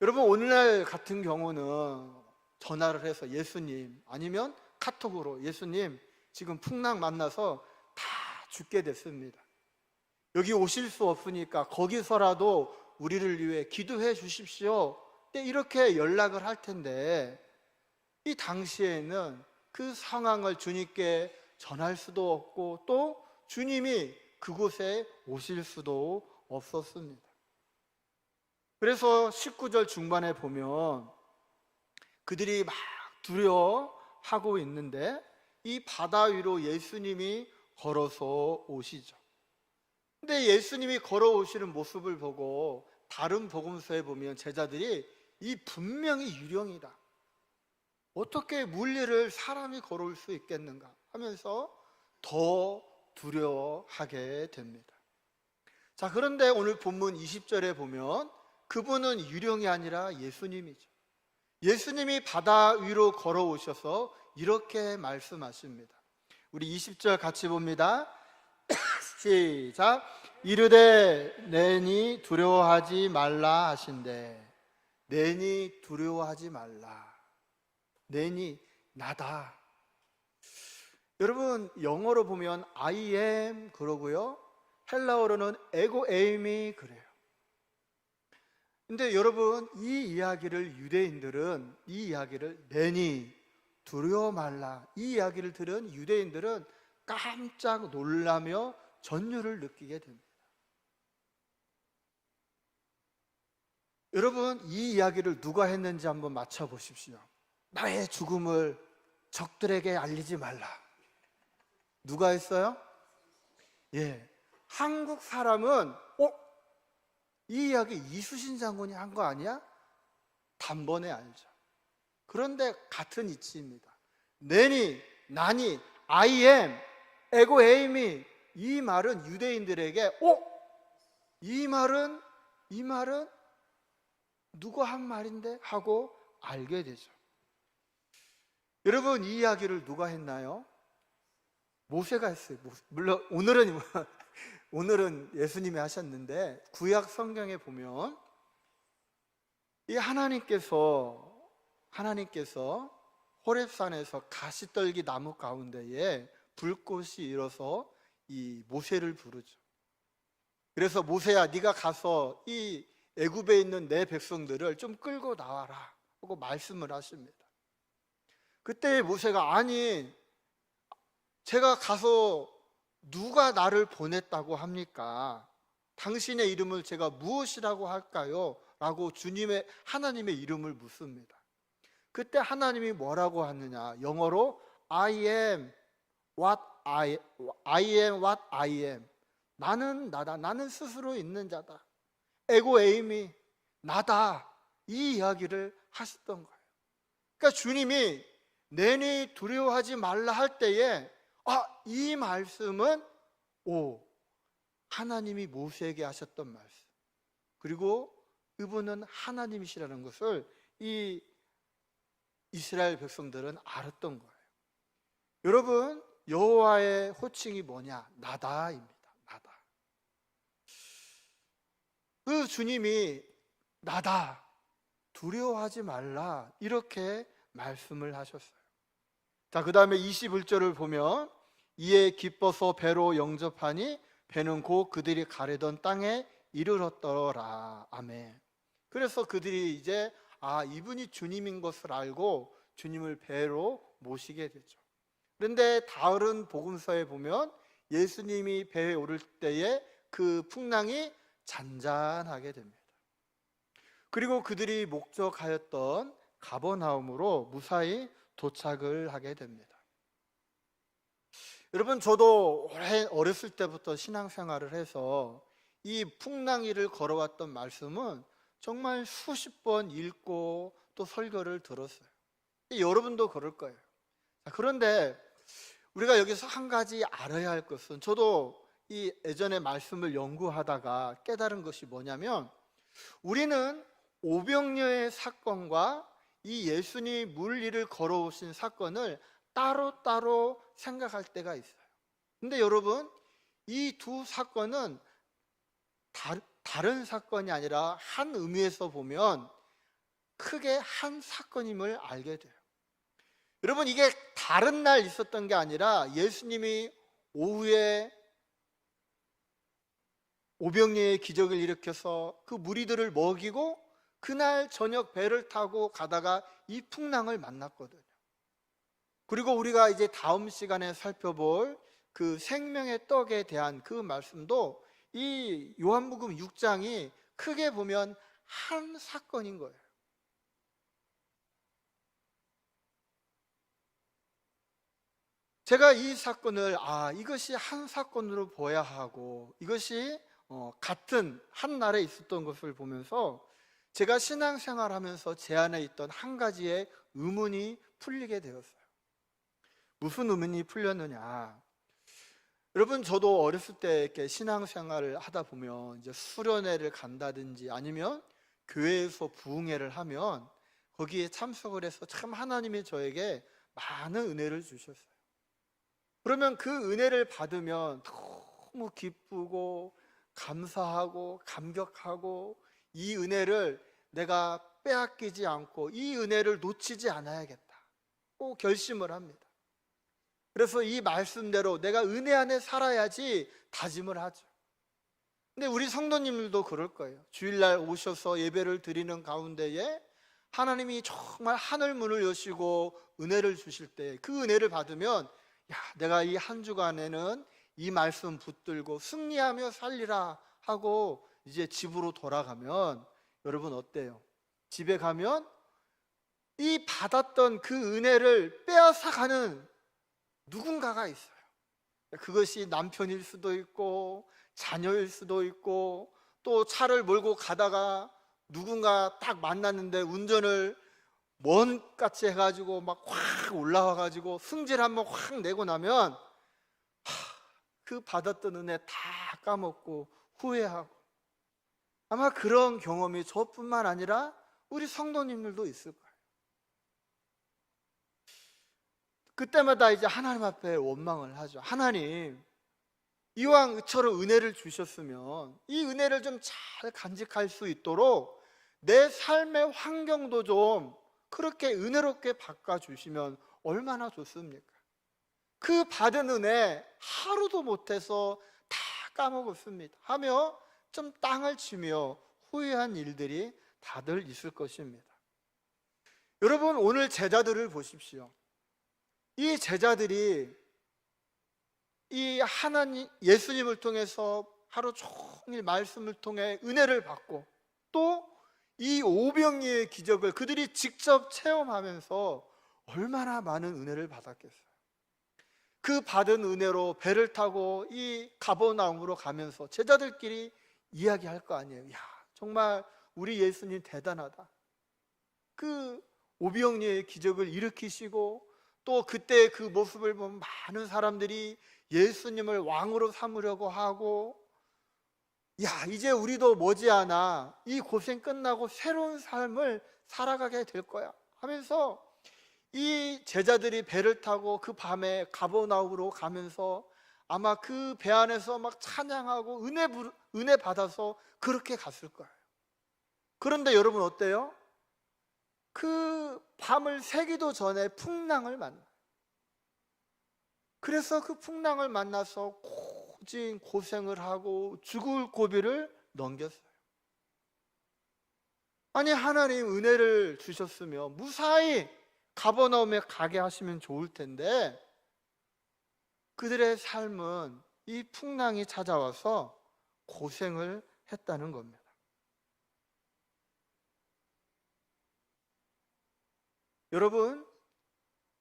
여러분, 오늘날 같은 경우는 전화를 해서 예수님, 아니면 카톡으로 예수님 지금 풍랑 만나서 다 죽게 됐습니다. 여기 오실 수 없으니까 거기서라도 우리를 위해 기도해 주십시오. 이렇게 연락을 할 텐데 이 당시에는 그 상황을 주님께 전할 수도 없고 또 주님이 그곳에 오실 수도 없었습니다. 그래서 19절 중반에 보면 그들이 막 두려워하고 있는데 이 바다 위로 예수님이 걸어서 오시죠. 근데 예수님이 걸어오시는 모습을 보고 다른 복음서에 보면 제자들이 이 분명히 유령이다, 어떻게 물리를 사람이 걸어올 수 있겠는가 하면서 더 두려워하게 됩니다. 자, 그런데 오늘 본문 20절에 보면 그분은 유령이 아니라 예수님이죠. 예수님이 바다 위로 걸어오셔서 이렇게 말씀하십니다. 우리 20절 같이 봅니다. 시작. 이르되 내니 두려워하지 말라 하신대. 내니 두려워하지 말라. 내니 나다. 여러분 영어로 보면 I am 그러고요, 헬라어로는 에고 에임이 그래요. 근데 여러분 이 이야기를 유대인들은, 이 이야기를 내니 두려워 말라, 이 이야기를 들은 유대인들은 깜짝 놀라며 전율을 느끼게 됩니다. 여러분 이 이야기를 누가 했는지 한번 맞춰 보십시오. 나의 죽음을 적들에게 알리지 말라. 누가 했어요? 예, 한국 사람은 이 이야기 이수신 장군이 한 거 아니야? 단번에 알죠. 그런데 같은 이치입니다. 내니, 나니, I am, 에고 에임이, 이 말은 유대인들에게 이 말은 누가 한 말인데? 하고 알게 되죠. 여러분 이 이야기를 누가 했나요? 모세가 했어요. 물론 오늘은 예수님이 하셨는데, 구약 성경에 보면 이 하나님께서 호렙산에서 가시떨기 나무 가운데에 불꽃이 일어서 이 모세를 부르죠. 그래서 모세야, 네가 가서 이 애굽에 있는 내 백성들을 좀 끌고 나와라 하고 말씀을 하십니다. 그때 모세가, 아니 제가 가서 누가 나를 보냈다고 합니까? 당신의 이름을 제가 무엇이라고 할까요? 라고 하나님의 이름을 묻습니다. 그때 하나님이 뭐라고 하느냐, 영어로 I am what I am. 나는 나다, 나는 스스로 있는 자다, 에고 에임이 나다, 이 이야기를 하셨던 거예요. 그러니까 주님이 내니 두려워하지 말라 할 때에 이 말씀은 하나님이 모세에게 하셨던 말씀, 그리고 그분은 하나님이시라는 것을 이 이스라엘 백성들은 알았던 거예요. 여러분 여호와의 호칭이 뭐냐? 나다입니다. 나다. 그 주님이 나다, 두려워하지 말라, 이렇게 말씀을 하셨어요. 자, 그 다음에 21절을 보면, 이에 기뻐서 배로 영접하니 배는 곧 그들이 가려던 땅에 이르렀더라. 아멘. 그래서 그들이 이제 이분이 주님인 것을 알고 주님을 배로 모시게 되죠. 그런데 다른 복음서에 보면 예수님이 배에 오를 때에 그 풍랑이 잔잔하게 됩니다. 그리고 그들이 목적하였던 가버나움으로 무사히 도착을 하게 됩니다. 여러분 저도 어렸을 때부터 신앙생활을 해서 이 풍랑이를 걸어왔던 말씀은 정말 수십 번 읽고 또 설교를 들었어요. 여러분도 그럴 거예요. 그런데 우리가 여기서 한 가지 알아야 할 것은, 저도 이 예전에 말씀을 연구하다가 깨달은 것이 뭐냐면, 우리는 오병이어의 사건과 이 예수님이 물 위를 걸어오신 사건을 따로따로 생각할 때가 있어요. 근데 여러분 이 두 사건은 다른 사건이 아니라 한 의미에서 보면 크게 한 사건임을 알게 돼요. 여러분 이게 다른 날 있었던 게 아니라 예수님이 오후에 오병이어의 기적을 일으켜서 그 무리들을 먹이고 그날 저녁 배를 타고 가다가 이 풍랑을 만났거든요. 그리고 우리가 이제 다음 시간에 살펴볼 그 생명의 떡에 대한 그 말씀도 이 요한복음 6장이 크게 보면 한 사건인 거예요. 제가 이 사건을 이것이 한 사건으로 보아야 하고, 이것이 같은 한 날에 있었던 것을 보면서 제가 신앙생활하면서 제 안에 있던 한 가지의 의문이 풀리게 되었어요. 무슨 의문이 풀렸느냐? 여러분 저도 어렸을 때 이렇게 신앙생활을 하다 보면 이제 수련회를 간다든지 아니면 교회에서 부흥회를 하면 거기에 참석을 해서 참 하나님이 저에게 많은 은혜를 주셨어요. 그러면 그 은혜를 받으면 너무 기쁘고 감사하고 감격하고, 이 은혜를 내가 빼앗기지 않고 이 은혜를 놓치지 않아야겠다 꼭 결심을 합니다. 그래서 이 말씀대로 내가 은혜 안에 살아야지 다짐을 하죠. 근데 우리 성도님들도 그럴 거예요. 주일날 오셔서 예배를 드리는 가운데에 하나님이 정말 하늘 문을 여시고 은혜를 주실 때 그 은혜를 받으면 내가 이 한 주간에는 이 말씀 붙들고 승리하며 살리라 하고 이제 집으로 돌아가면 여러분 어때요? 집에 가면 이 받았던 그 은혜를 빼앗아가는 누군가가 있어요. 그것이 남편일 수도 있고 자녀일 수도 있고, 또 차를 몰고 가다가 누군가 딱 만났는데 운전을 먼같이 해가지고 막 확 올라와가지고 승질 한번 확 내고 나면 그 받았던 은혜 다 까먹고 후회하고, 아마 그런 경험이 저뿐만 아니라 우리 성도님들도 있을 거예요. 그때마다 이제 하나님 앞에 원망을 하죠. 하나님, 이왕 저런 은혜를 주셨으면 이 은혜를 좀 잘 간직할 수 있도록 내 삶의 환경도 좀 그렇게 은혜롭게 바꿔주시면 얼마나 좋습니까? 그 받은 은혜 하루도 못해서 다 까먹었습니다 하며 좀 땅을 치며 후회한 일들이 다들 있을 것입니다. 여러분, 오늘 제자들을 보십시오. 이 제자들이 이 하나님 예수님을 통해서 하루 종일 말씀을 통해 은혜를 받고, 또 이 오병이의 기적을 그들이 직접 체험하면서 얼마나 많은 은혜를 받았겠어요. 그 받은 은혜로 배를 타고 이 가버나움으로 가면서 제자들끼리 이야기할 거 아니에요. 정말 우리 예수님 대단하다. 그 오병이의 기적을 일으키시고, 또 그때 그 모습을 보면 많은 사람들이 예수님을 왕으로 삼으려고 하고, 이제 우리도 머지않아 이 고생 끝나고 새로운 삶을 살아가게 될 거야 하면서 이 제자들이 배를 타고 그 밤에 가버나움으로 가면서 아마 그 배 안에서 막 찬양하고 은혜 받아서 그렇게 갔을 거예요. 그런데 여러분 어때요? 그 밤을 새기도 전에 풍랑을 만나요. 그래서 그 풍랑을 만나서 고진 고생을 하고 죽을 고비를 넘겼어요. 아니, 하나님 은혜를 주셨으면 무사히 가버나움에 가게 하시면 좋을 텐데, 그들의 삶은 이 풍랑이 찾아와서 고생을 했다는 겁니다. 여러분,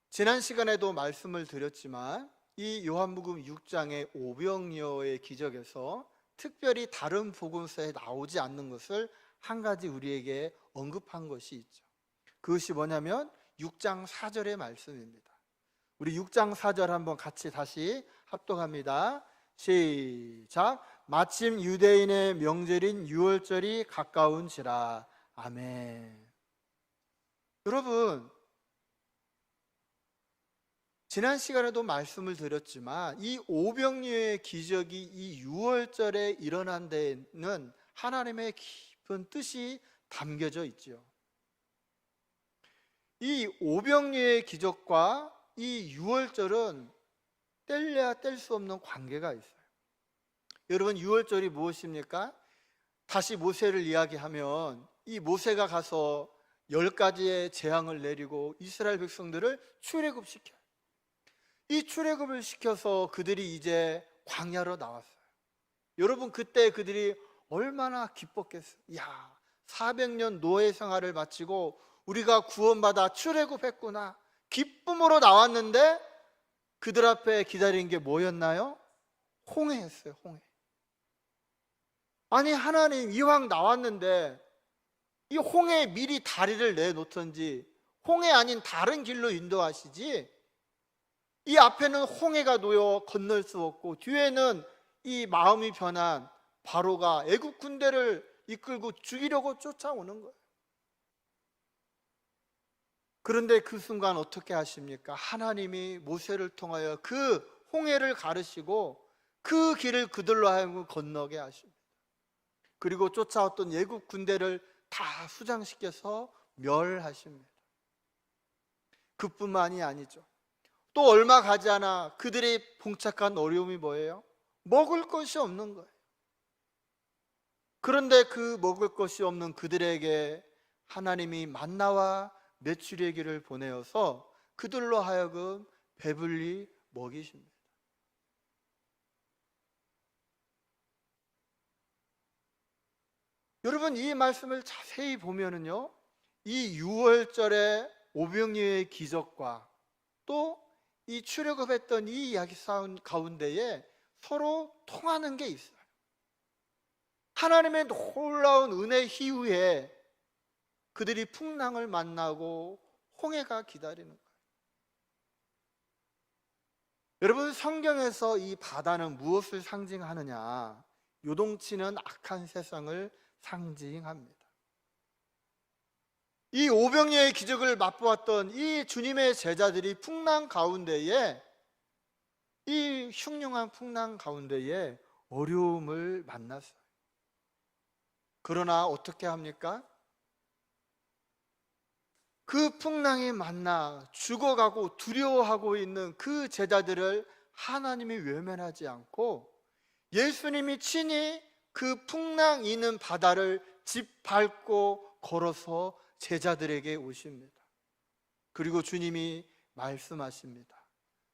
지난 시간에도 말씀을 드렸지만 이 요한복음 6장의 오병이어의 기적에서 특별히 다른 복음서에 나오지 않는 것을 한 가지 우리에게 언급한 것이 있죠. 그것이 뭐냐면 6장 4절의 말씀입니다. 우리 6장 4절 한번 같이 다시 합독합니다. 시작. 마침 유대인의 명절인 유월절이 가까운지라. 아멘. 여러분, 지난 시간에도 말씀을 드렸지만 이 오병이어의 기적이 이 유월절에 일어난 데에는 하나님의 깊은 뜻이 담겨져 있죠. 이 오병이어의 기적과 이 유월절은 뗄래야 뗄 수 없는 관계가 있어요. 여러분, 유월절이 무엇입니까? 다시 모세를 이야기하면 이 모세가 가서 10가지의 재앙을 내리고 이스라엘 백성들을 출애굽시켜요. 이 출애굽을 시켜서 그들이 이제 광야로 나왔어요. 여러분, 그때 그들이 얼마나 기뻤겠어요. 400년 노예 생활을 마치고 우리가 구원받아 출애굽했구나, 기쁨으로 나왔는데 그들 앞에 기다린 게 뭐였나요? 홍해였어요. 홍해. 아니, 하나님 이왕 나왔는데 이 홍해에 미리 다리를 내놓던지 홍해 아닌 다른 길로 인도하시지, 이 앞에는 홍해가 놓여 건널 수 없고 뒤에는 이 마음이 변한 바로가 애굽 군대를 이끌고 죽이려고 쫓아오는 거예요. 그런데 그 순간 어떻게 하십니까? 하나님이 모세를 통하여 그 홍해를 가르시고 그 길을 그들로 하여금 건너게 하십니다. 그리고 쫓아왔던 애굽 군대를 다 수장시켜서 멸하십니다. 그뿐만이 아니죠. 또 얼마 가지 않아 그들의 봉착한 어려움이 뭐예요? 먹을 것이 없는 거예요. 그런데 그 먹을 것이 없는 그들에게 하나님이 만나와 메추리의 길을 보내어서 그들로 하여금 배불리 먹이십니다. 여러분, 이 말씀을 자세히 보면은요, 이 유월절의 오병이어의 기적과 또 이 출애굽했던 이 이야기 싸움 가운데에 서로 통하는 게 있어요. 하나님의 놀라운 은혜 이후에 그들이 풍랑을 만나고 홍해가 기다리는 거예요. 여러분, 성경에서 이 바다는 무엇을 상징하느냐? 요동치는 악한 세상을 상징합니다. 이 오병이어의 기적을 맛보았던 이 주님의 제자들이 풍랑 가운데에, 이 흉흉한 풍랑 가운데에 어려움을 만났어요. 그러나 어떻게 합니까? 그 풍랑에 만나 죽어가고 두려워하고 있는 그 제자들을 하나님이 외면하지 않고 예수님이 친히 그 풍랑 있는 바다를 짓밟고 걸어서 제자들에게 오십니다. 그리고 주님이 말씀하십니다.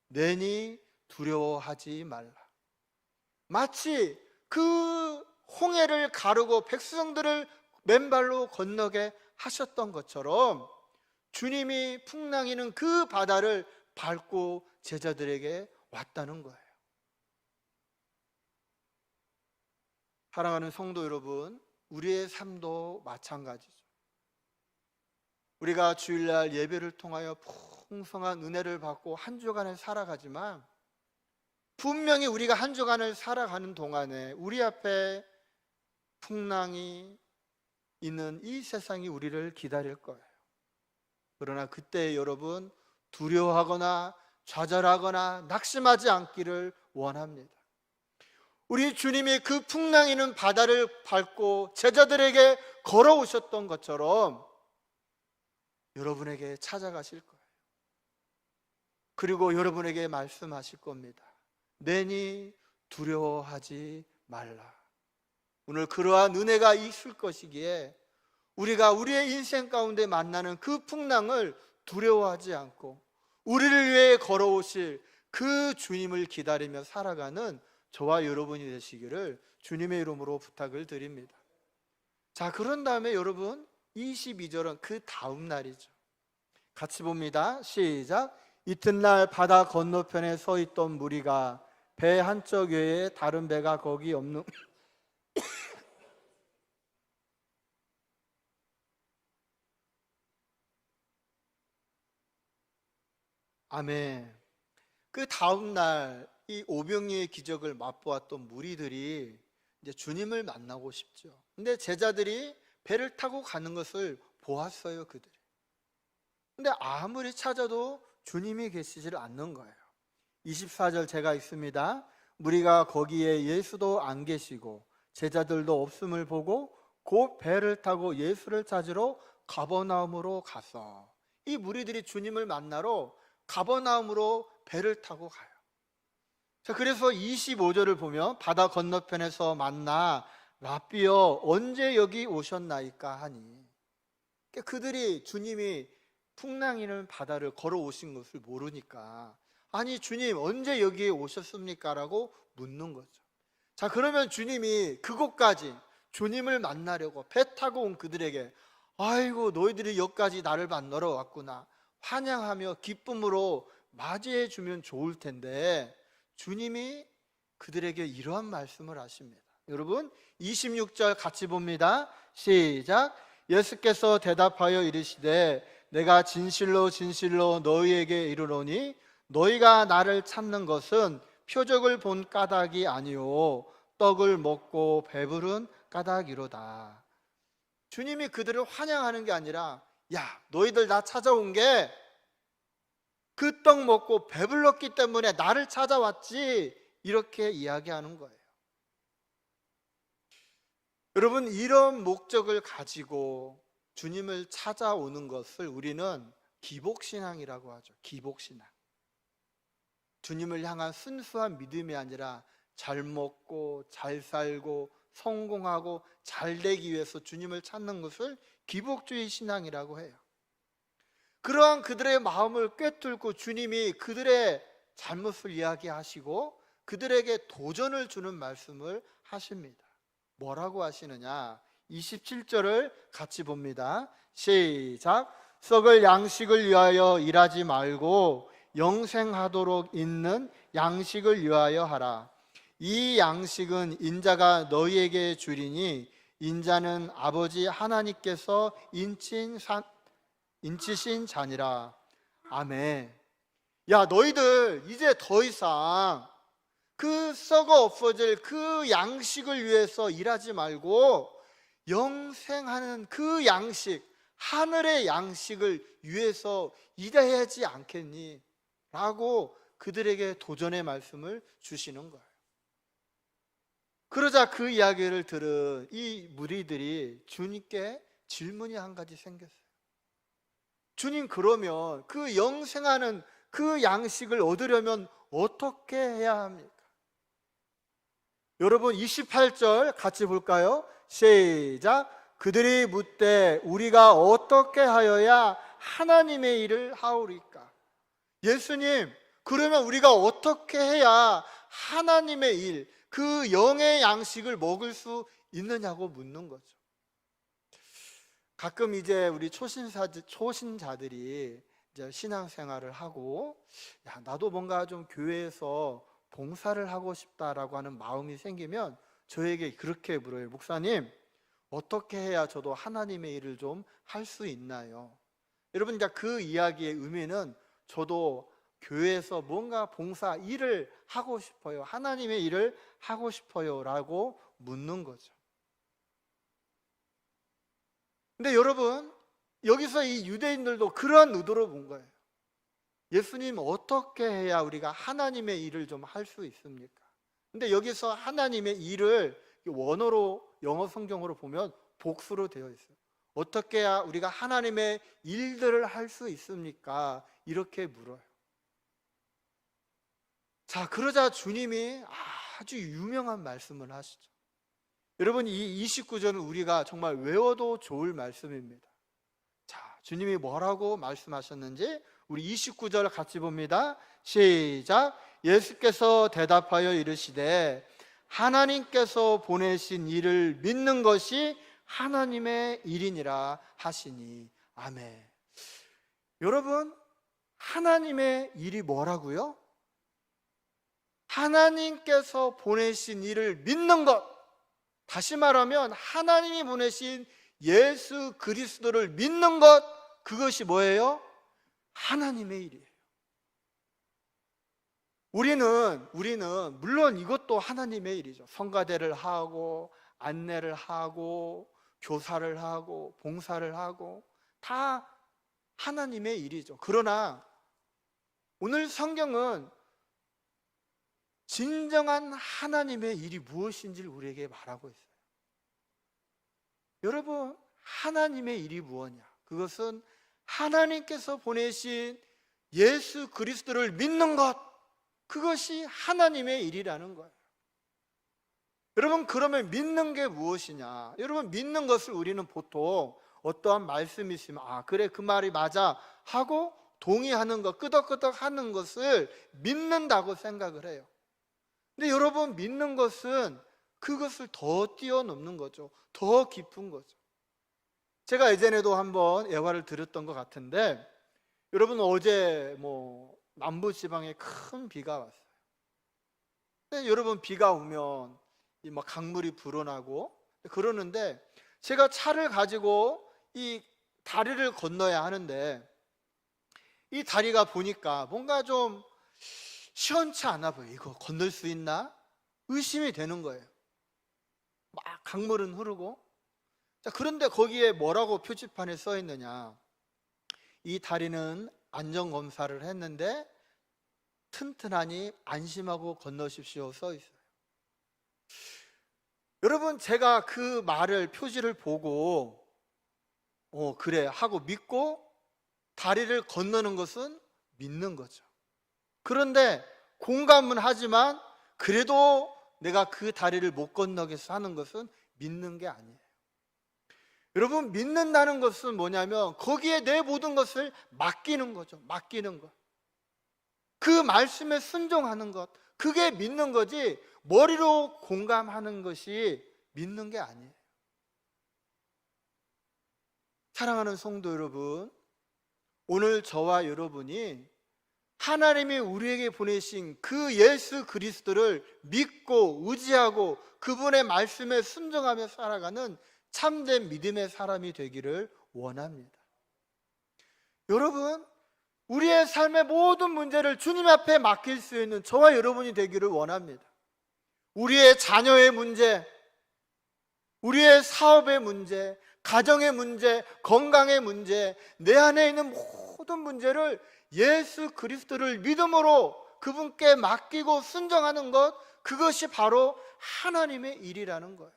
내니 두려워하지 말라. 마치 그 홍해를 가르고 백성들을 맨발로 건너게 하셨던 것처럼 주님이 풍랑이는 그 바다를 밟고 제자들에게 왔다는 거예요. 사랑하는 성도 여러분, 우리의 삶도 마찬가지죠. 우리가 주일날 예배를 통하여 풍성한 은혜를 받고 한 주간을 살아가지만 분명히 우리가 한 주간을 살아가는 동안에 우리 앞에 풍랑이 있는 이 세상이 우리를 기다릴 거예요. 그러나 그때 여러분 두려워하거나 좌절하거나 낙심하지 않기를 원합니다. 우리 주님이 그 풍랑 있는 바다를 밟고 제자들에게 걸어오셨던 것처럼 여러분에게 찾아가실 거예요. 그리고 여러분에게 말씀하실 겁니다. 내니 두려워하지 말라. 오늘 그러한 은혜가 있을 것이기에 우리가 우리의 인생 가운데 만나는 그 풍랑을 두려워하지 않고 우리를 위해 걸어오실 그 주님을 기다리며 살아가는 저와 여러분이 되시기를 주님의 이름으로 부탁을 드립니다. 자, 그런 다음에 여러분 22절은 그 다음 날이죠. 같이 봅니다. 시작. 이튿날 바다 건너편에 서 있던 무리가 배 한쪽 외에 다른 배가 거기 없는 아멘. 그 다음 날 이 오병이어의 기적을 맛보았던 무리들이 이제 주님을 만나고 싶죠. 근데 제자들이 배를 타고 가는 것을 보았어요, 그들이. 근데 아무리 찾아도 주님이 계시질 않는 거예요. 24절 제가 읽습니다. 무리가 거기에 예수도 안 계시고 제자들도 없음을 보고 곧 배를 타고 예수를 찾으러 가버나움으로 가서, 이 무리들이 주님을 만나러 가버나움으로 배를 타고 가요. 자, 그래서 25절을 보면 바다 건너편에서 만나 라삐여 언제 여기 오셨나이까 하니, 그들이 주님이 풍랑이는 바다를 걸어오신 것을 모르니까 아니 주님 언제 여기에 오셨습니까? 라고 묻는 거죠. 자, 그러면 주님이 그곳까지 주님을 만나려고 배 타고 온 그들에게 아이고 너희들이 여기까지 나를 만나러 왔구나 환영하며 기쁨으로 맞이해 주면 좋을 텐데 주님이 그들에게 이러한 말씀을 하십니다. 여러분 26절 같이 봅니다. 시작. 예수께서 대답하여 이르시되 내가 진실로 진실로 너희에게 이르노니 너희가 나를 찾는 것은 표적을 본 까닭이 아니요 떡을 먹고 배부른 까닭이로다. 주님이 그들을 환영하는 게 아니라 야 너희들 나 찾아온 게 그 떡 먹고 배불렀기 때문에 나를 찾아왔지, 이렇게 이야기하는 거예요. 여러분 이런 목적을 가지고 주님을 찾아오는 것을 우리는 기복신앙이라고 하죠. 기복신앙. 주님을 향한 순수한 믿음이 아니라 잘 먹고 잘 살고 성공하고 잘 되기 위해서 주님을 찾는 것을 기복주의 신앙이라고 해요. 그러한 그들의 마음을 꿰뚫고 주님이 그들의 잘못을 이야기하시고 그들에게 도전을 주는 말씀을 하십니다. 뭐라고 하시느냐? 27절을 같이 봅니다. 시작. 썩을 양식을 위하여 일하지 말고 영생하도록 있는 양식을 위하여 하라. 이 양식은 인자가 너희에게 주리니 인자는 아버지 하나님께서 인치신 자니라. 아멘. 야, 너희들 이제 더 이상 그 썩어 없어질 그 양식을 위해서 일하지 말고 영생하는 그 양식, 하늘의 양식을 위해서 일해야지 않겠니? 라고 그들에게 도전의 말씀을 주시는 거예요. 그러자 그 이야기를 들은 이 무리들이 주님께 질문이 한 가지 생겼어요. 주님, 그러면 그 영생하는 그 양식을 얻으려면 어떻게 해야 합니까? 여러분 28절 같이 볼까요? 시작. 그들이 묻되 우리가 어떻게 하여야 하나님의 일을 하오리까? 예수님, 그러면 우리가 어떻게 해야 하나님의 일, 그 영의 양식을 먹을 수 있느냐고 묻는 거죠. 가끔 이제 우리 초신자들이 이제 신앙생활을 하고, 야, 나도 뭔가 좀 교회에서 봉사를 하고 싶다라고 하는 마음이 생기면 저에게 그렇게 물어요. 목사님, 어떻게 해야 저도 하나님의 일을 좀 할 수 있나요? 여러분, 이제 그 이야기의 의미는 저도 교회에서 뭔가 봉사 일을 하고 싶어요, 하나님의 일을 하고 싶어요 라고 묻는 거죠. 근데 여러분, 여기서 이 유대인들도 그런 의도로 본 거예요. 예수님, 어떻게 해야 우리가 하나님의 일을 좀 할 수 있습니까? 근데 여기서 하나님의 일을 원어로, 영어 성경으로 보면 복수로 되어 있어요. 어떻게 해야 우리가 하나님의 일들을 할 수 있습니까? 이렇게 물어요. 자, 그러자 주님이 아주 유명한 말씀을 하시죠. 여러분, 이 29절은 우리가 정말 외워도 좋을 말씀입니다. 자, 주님이 뭐라고 말씀하셨는지 우리 29절 같이 봅니다. 시작. 예수께서 대답하여 이르시되 하나님께서 보내신 일을 믿는 것이 하나님의 일이니라 하시니. 아멘. 여러분, 하나님의 일이 뭐라고요? 하나님께서 보내신 일을 믿는 것. 다시 말하면 하나님이 보내신 예수 그리스도를 믿는 것, 그것이 뭐예요? 하나님의 일이에요. 우리는 물론 이것도 하나님의 일이죠. 성가대를 하고 안내를 하고 교사를 하고 봉사를 하고 다 하나님의 일이죠. 그러나 오늘 성경은 진정한 하나님의 일이 무엇인지를 우리에게 말하고 있어요. 여러분, 하나님의 일이 무엇이냐? 그것은 하나님께서 보내신 예수 그리스도를 믿는 것, 그것이 하나님의 일이라는 거예요. 여러분, 그러면 믿는 게 무엇이냐? 여러분, 믿는 것을 우리는 보통 어떠한 말씀이 있으면 그래, 그 말이 맞아 하고 동의하는 것, 끄덕끄덕 하는 것을 믿는다고 생각을 해요. 근데 여러분, 믿는 것은 그것을 더 뛰어넘는 거죠. 더 깊은 거죠. 제가 예전에도 한번 예화를 들었던 것 같은데, 여러분, 어제 남부지방에 큰 비가 왔어요. 근데 여러분, 비가 오면 이 강물이 불어나고 그러는데, 제가 차를 가지고 이 다리를 건너야 하는데, 이 다리가 보니까 뭔가 좀 시원치 않아 보여요. 이거 건널 수 있나? 의심이 되는 거예요. 막 강물은 흐르고. 자, 그런데 거기에 뭐라고 표지판에 써 있느냐? 이 다리는 안전검사를 했는데 튼튼하니 안심하고 건너십시오 써 있어요. 여러분, 제가 그 말을, 표지를 보고 그래 하고 믿고 다리를 건너는 것은 믿는 거죠. 그런데 공감은 하지만 그래도 내가 그 다리를 못 건너겠어 하는 것은 믿는 게 아니에요. 여러분, 믿는다는 것은 뭐냐면 거기에 내 모든 것을 맡기는 거죠. 맡기는 것. 그 말씀에 순종하는 것. 그게 믿는 거지, 머리로 공감하는 것이 믿는 게 아니에요. 사랑하는 성도 여러분, 오늘 저와 여러분이 하나님이 우리에게 보내신 그 예수 그리스도를 믿고 의지하고 그분의 말씀에 순종하며 살아가는 참된 믿음의 사람이 되기를 원합니다. 여러분, 우리의 삶의 모든 문제를 주님 앞에 맡길 수 있는 저와 여러분이 되기를 원합니다. 우리의 자녀의 문제, 우리의 사업의 문제, 가정의 문제, 건강의 문제, 내 안에 있는 모든 문제를 예수 그리스도를 믿음으로 그분께 맡기고 순종하는 것, 그것이 바로 하나님의 일이라는 거예요.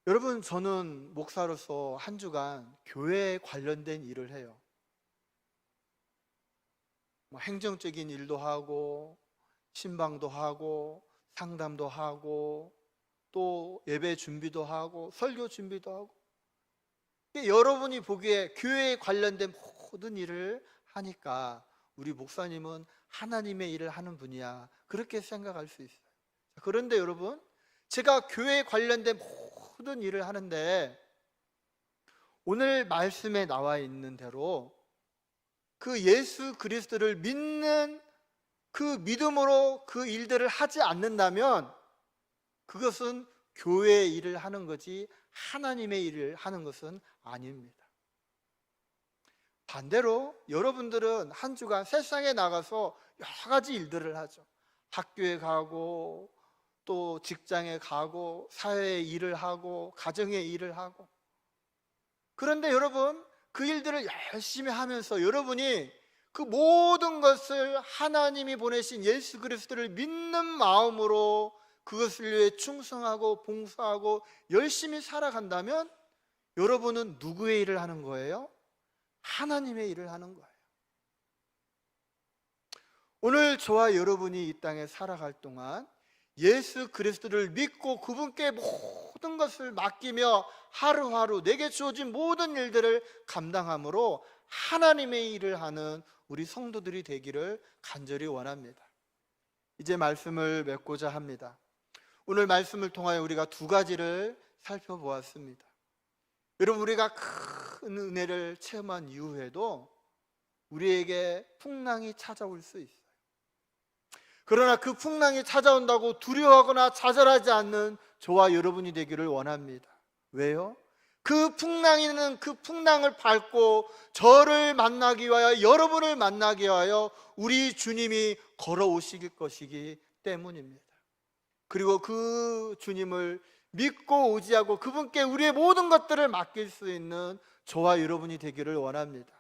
여러분, 저는 목사로서 한 주간 교회에 관련된 일을 해요. 행정적인 일도 하고 신방도 하고 상담도 하고 또 예배 준비도 하고 설교 준비도 하고, 여러분이 보기에 교회에 관련된 모든 일을 하니까 우리 목사님은 하나님의 일을 하는 분이야, 그렇게 생각할 수 있어요. 그런데 여러분, 제가 교회에 관련된 모든 일을 하는데 오늘 말씀에 나와 있는 대로 그 예수 그리스도를 믿는 그 믿음으로 그 일들을 하지 않는다면 그것은 교회의 일을 하는 거지 하나님의 일을 하는 것은 아닙니다. 반대로 여러분들은 한 주간 세상에 나가서 여러 가지 일들을 하죠. 학교에 가고 또 직장에 가고 사회의 일을 하고 가정의 일을 하고. 그런데 여러분, 그 일들을 열심히 하면서 여러분이 그 모든 것을 하나님이 보내신 예수 그리스도를 믿는 마음으로 그것을 위해 충성하고 봉사하고 열심히 살아간다면 여러분은 누구의 일을 하는 거예요? 하나님의 일을 하는 거예요. 오늘 저와 여러분이 이 땅에 살아갈 동안 예수 그리스도를 믿고 그분께 모든 것을 맡기며 하루하루 내게 주어진 모든 일들을 감당함으로 하나님의 일을 하는 우리 성도들이 되기를 간절히 원합니다. 이제 말씀을 맺고자 합니다. 오늘 말씀을 통하여 우리가 두 가지를 살펴보았습니다. 여러분, 우리가 큰 은혜를 체험한 이후에도 우리에게 풍랑이 찾아올 수 있어요. 그러나 그 풍랑이 찾아온다고 두려워하거나 좌절하지 않는 저와 여러분이 되기를 원합니다. 왜요? 그 풍랑이는 그 풍랑을 밟고 저를 만나기 위하여, 여러분을 만나기 위하여 우리 주님이 걸어오실 것이기 때문입니다. 그리고 그 주님을 믿고 의지하고 그분께 우리의 모든 것들을 맡길 수 있는 저와 여러분이 되기를 원합니다.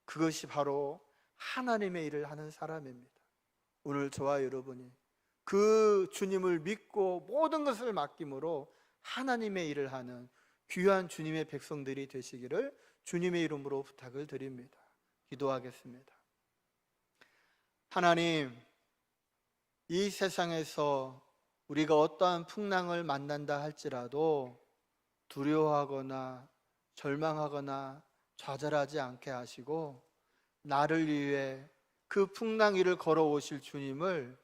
그것이 바로 하나님의 일을 하는 사람입니다. 오늘 저와 여러분이 그 주님을 믿고 모든 것을 맡김으로 하나님의 일을 하는 귀한 주님의 백성들이 되시기를 주님의 이름으로 부탁을 드립니다. 기도하겠습니다. 하나님, 이 세상에서 우리가 어떠한 풍랑을 만난다 할지라도 두려워하거나 절망하거나 좌절하지 않게 하시고 나를 위해 그 풍랑 위를 걸어오실 주님을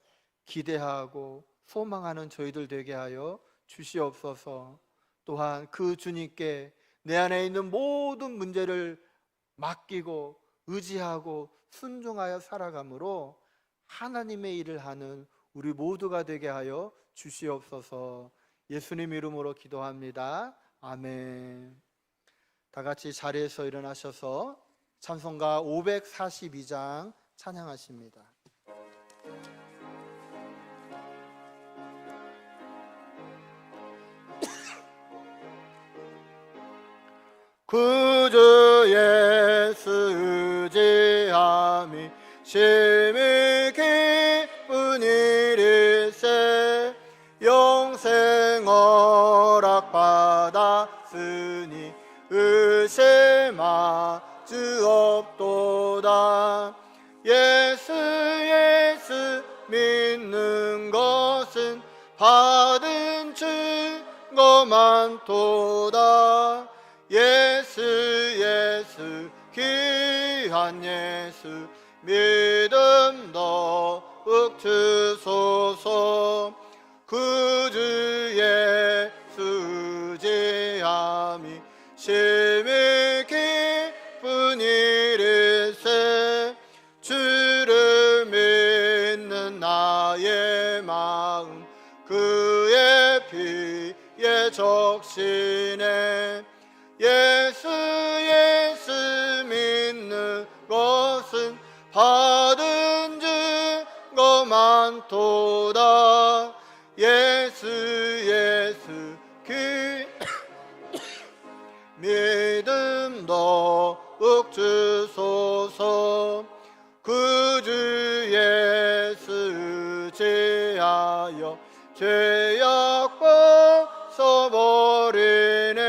기대하고 소망하는 저희들 되게 하여 주시옵소서. 또한 그 주님께 내 안에 있는 모든 문제를 맡기고 의지하고 순종하여 살아가므로 하나님의 일을 하는 우리 모두가 되게 하여 주시옵소서. 예수님 이름으로 기도합니다. 아멘. 다 같이 자리에서 일어나셔서 찬송가 542장 찬양하십니다. 구주 예수 의지함이 심히 기쁜 일일세 영생 허락받았으니 많도다. 예수 예수 귀한 예수 믿음 더욱 주소서. 그 주 예수 의지함이 심히 기쁜 일일세. 주를 믿는 나의 마음 그의 피에 적시네. 예수 예수 믿는 것은 받은 증거 많도다. 예수 예수 믿음 더욱 주소서. 그 주 예수 의지하여 죄악 벗어버리네.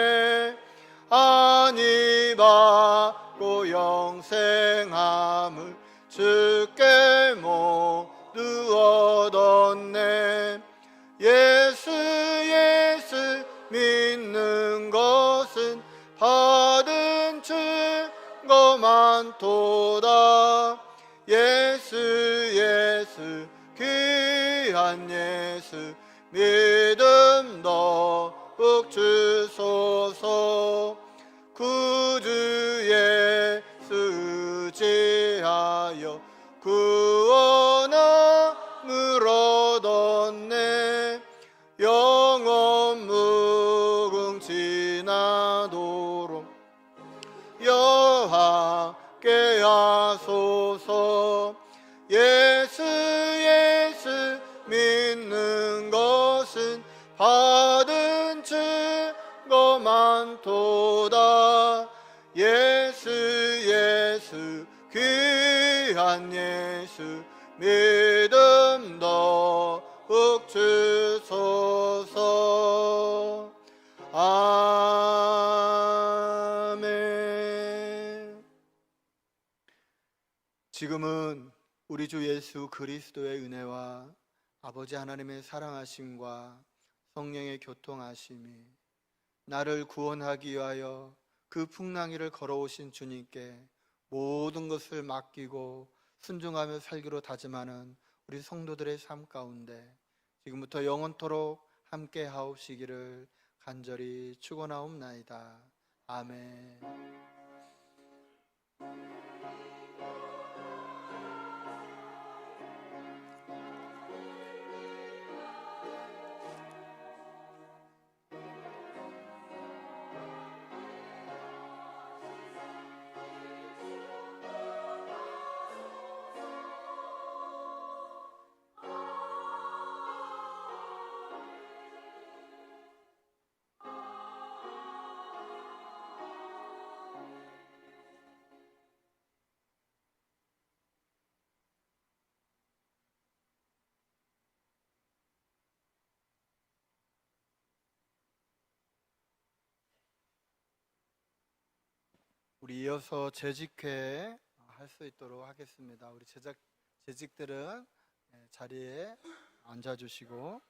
안위 받고 영생함을 주께 모두 얻었네. 예수 예수 믿는 것은 받은 증거 많도다. 예수 예수 귀한 예수 믿음 더욱 주소서. 그 주 예수 의지하여 구원함을 얻었네. 영원 무궁지나도록 여하게 하소서. 예수 예수 믿는 것은 받은 증거 많도다. 예수 예수 귀한 예수 믿음 더욱 주소서. 아멘. 지금은 우리 주 예수 그리스도의 은혜와 아버지 하나님의 사랑하심과 성령의 교통하심이 나를 구원하기 위하여 그 풍랑이를 걸어오신 주님께 모든 것을 맡기고 순종하며 살기로 다짐하는 우리 성도들의 삶 가운데 지금부터 영원토록 함께 하옵시기를 간절히 축원하옵나이다. 아멘. 우리 이어서 재직회 할 수 있도록 하겠습니다. 우리 재직들은 자리에 앉아주시고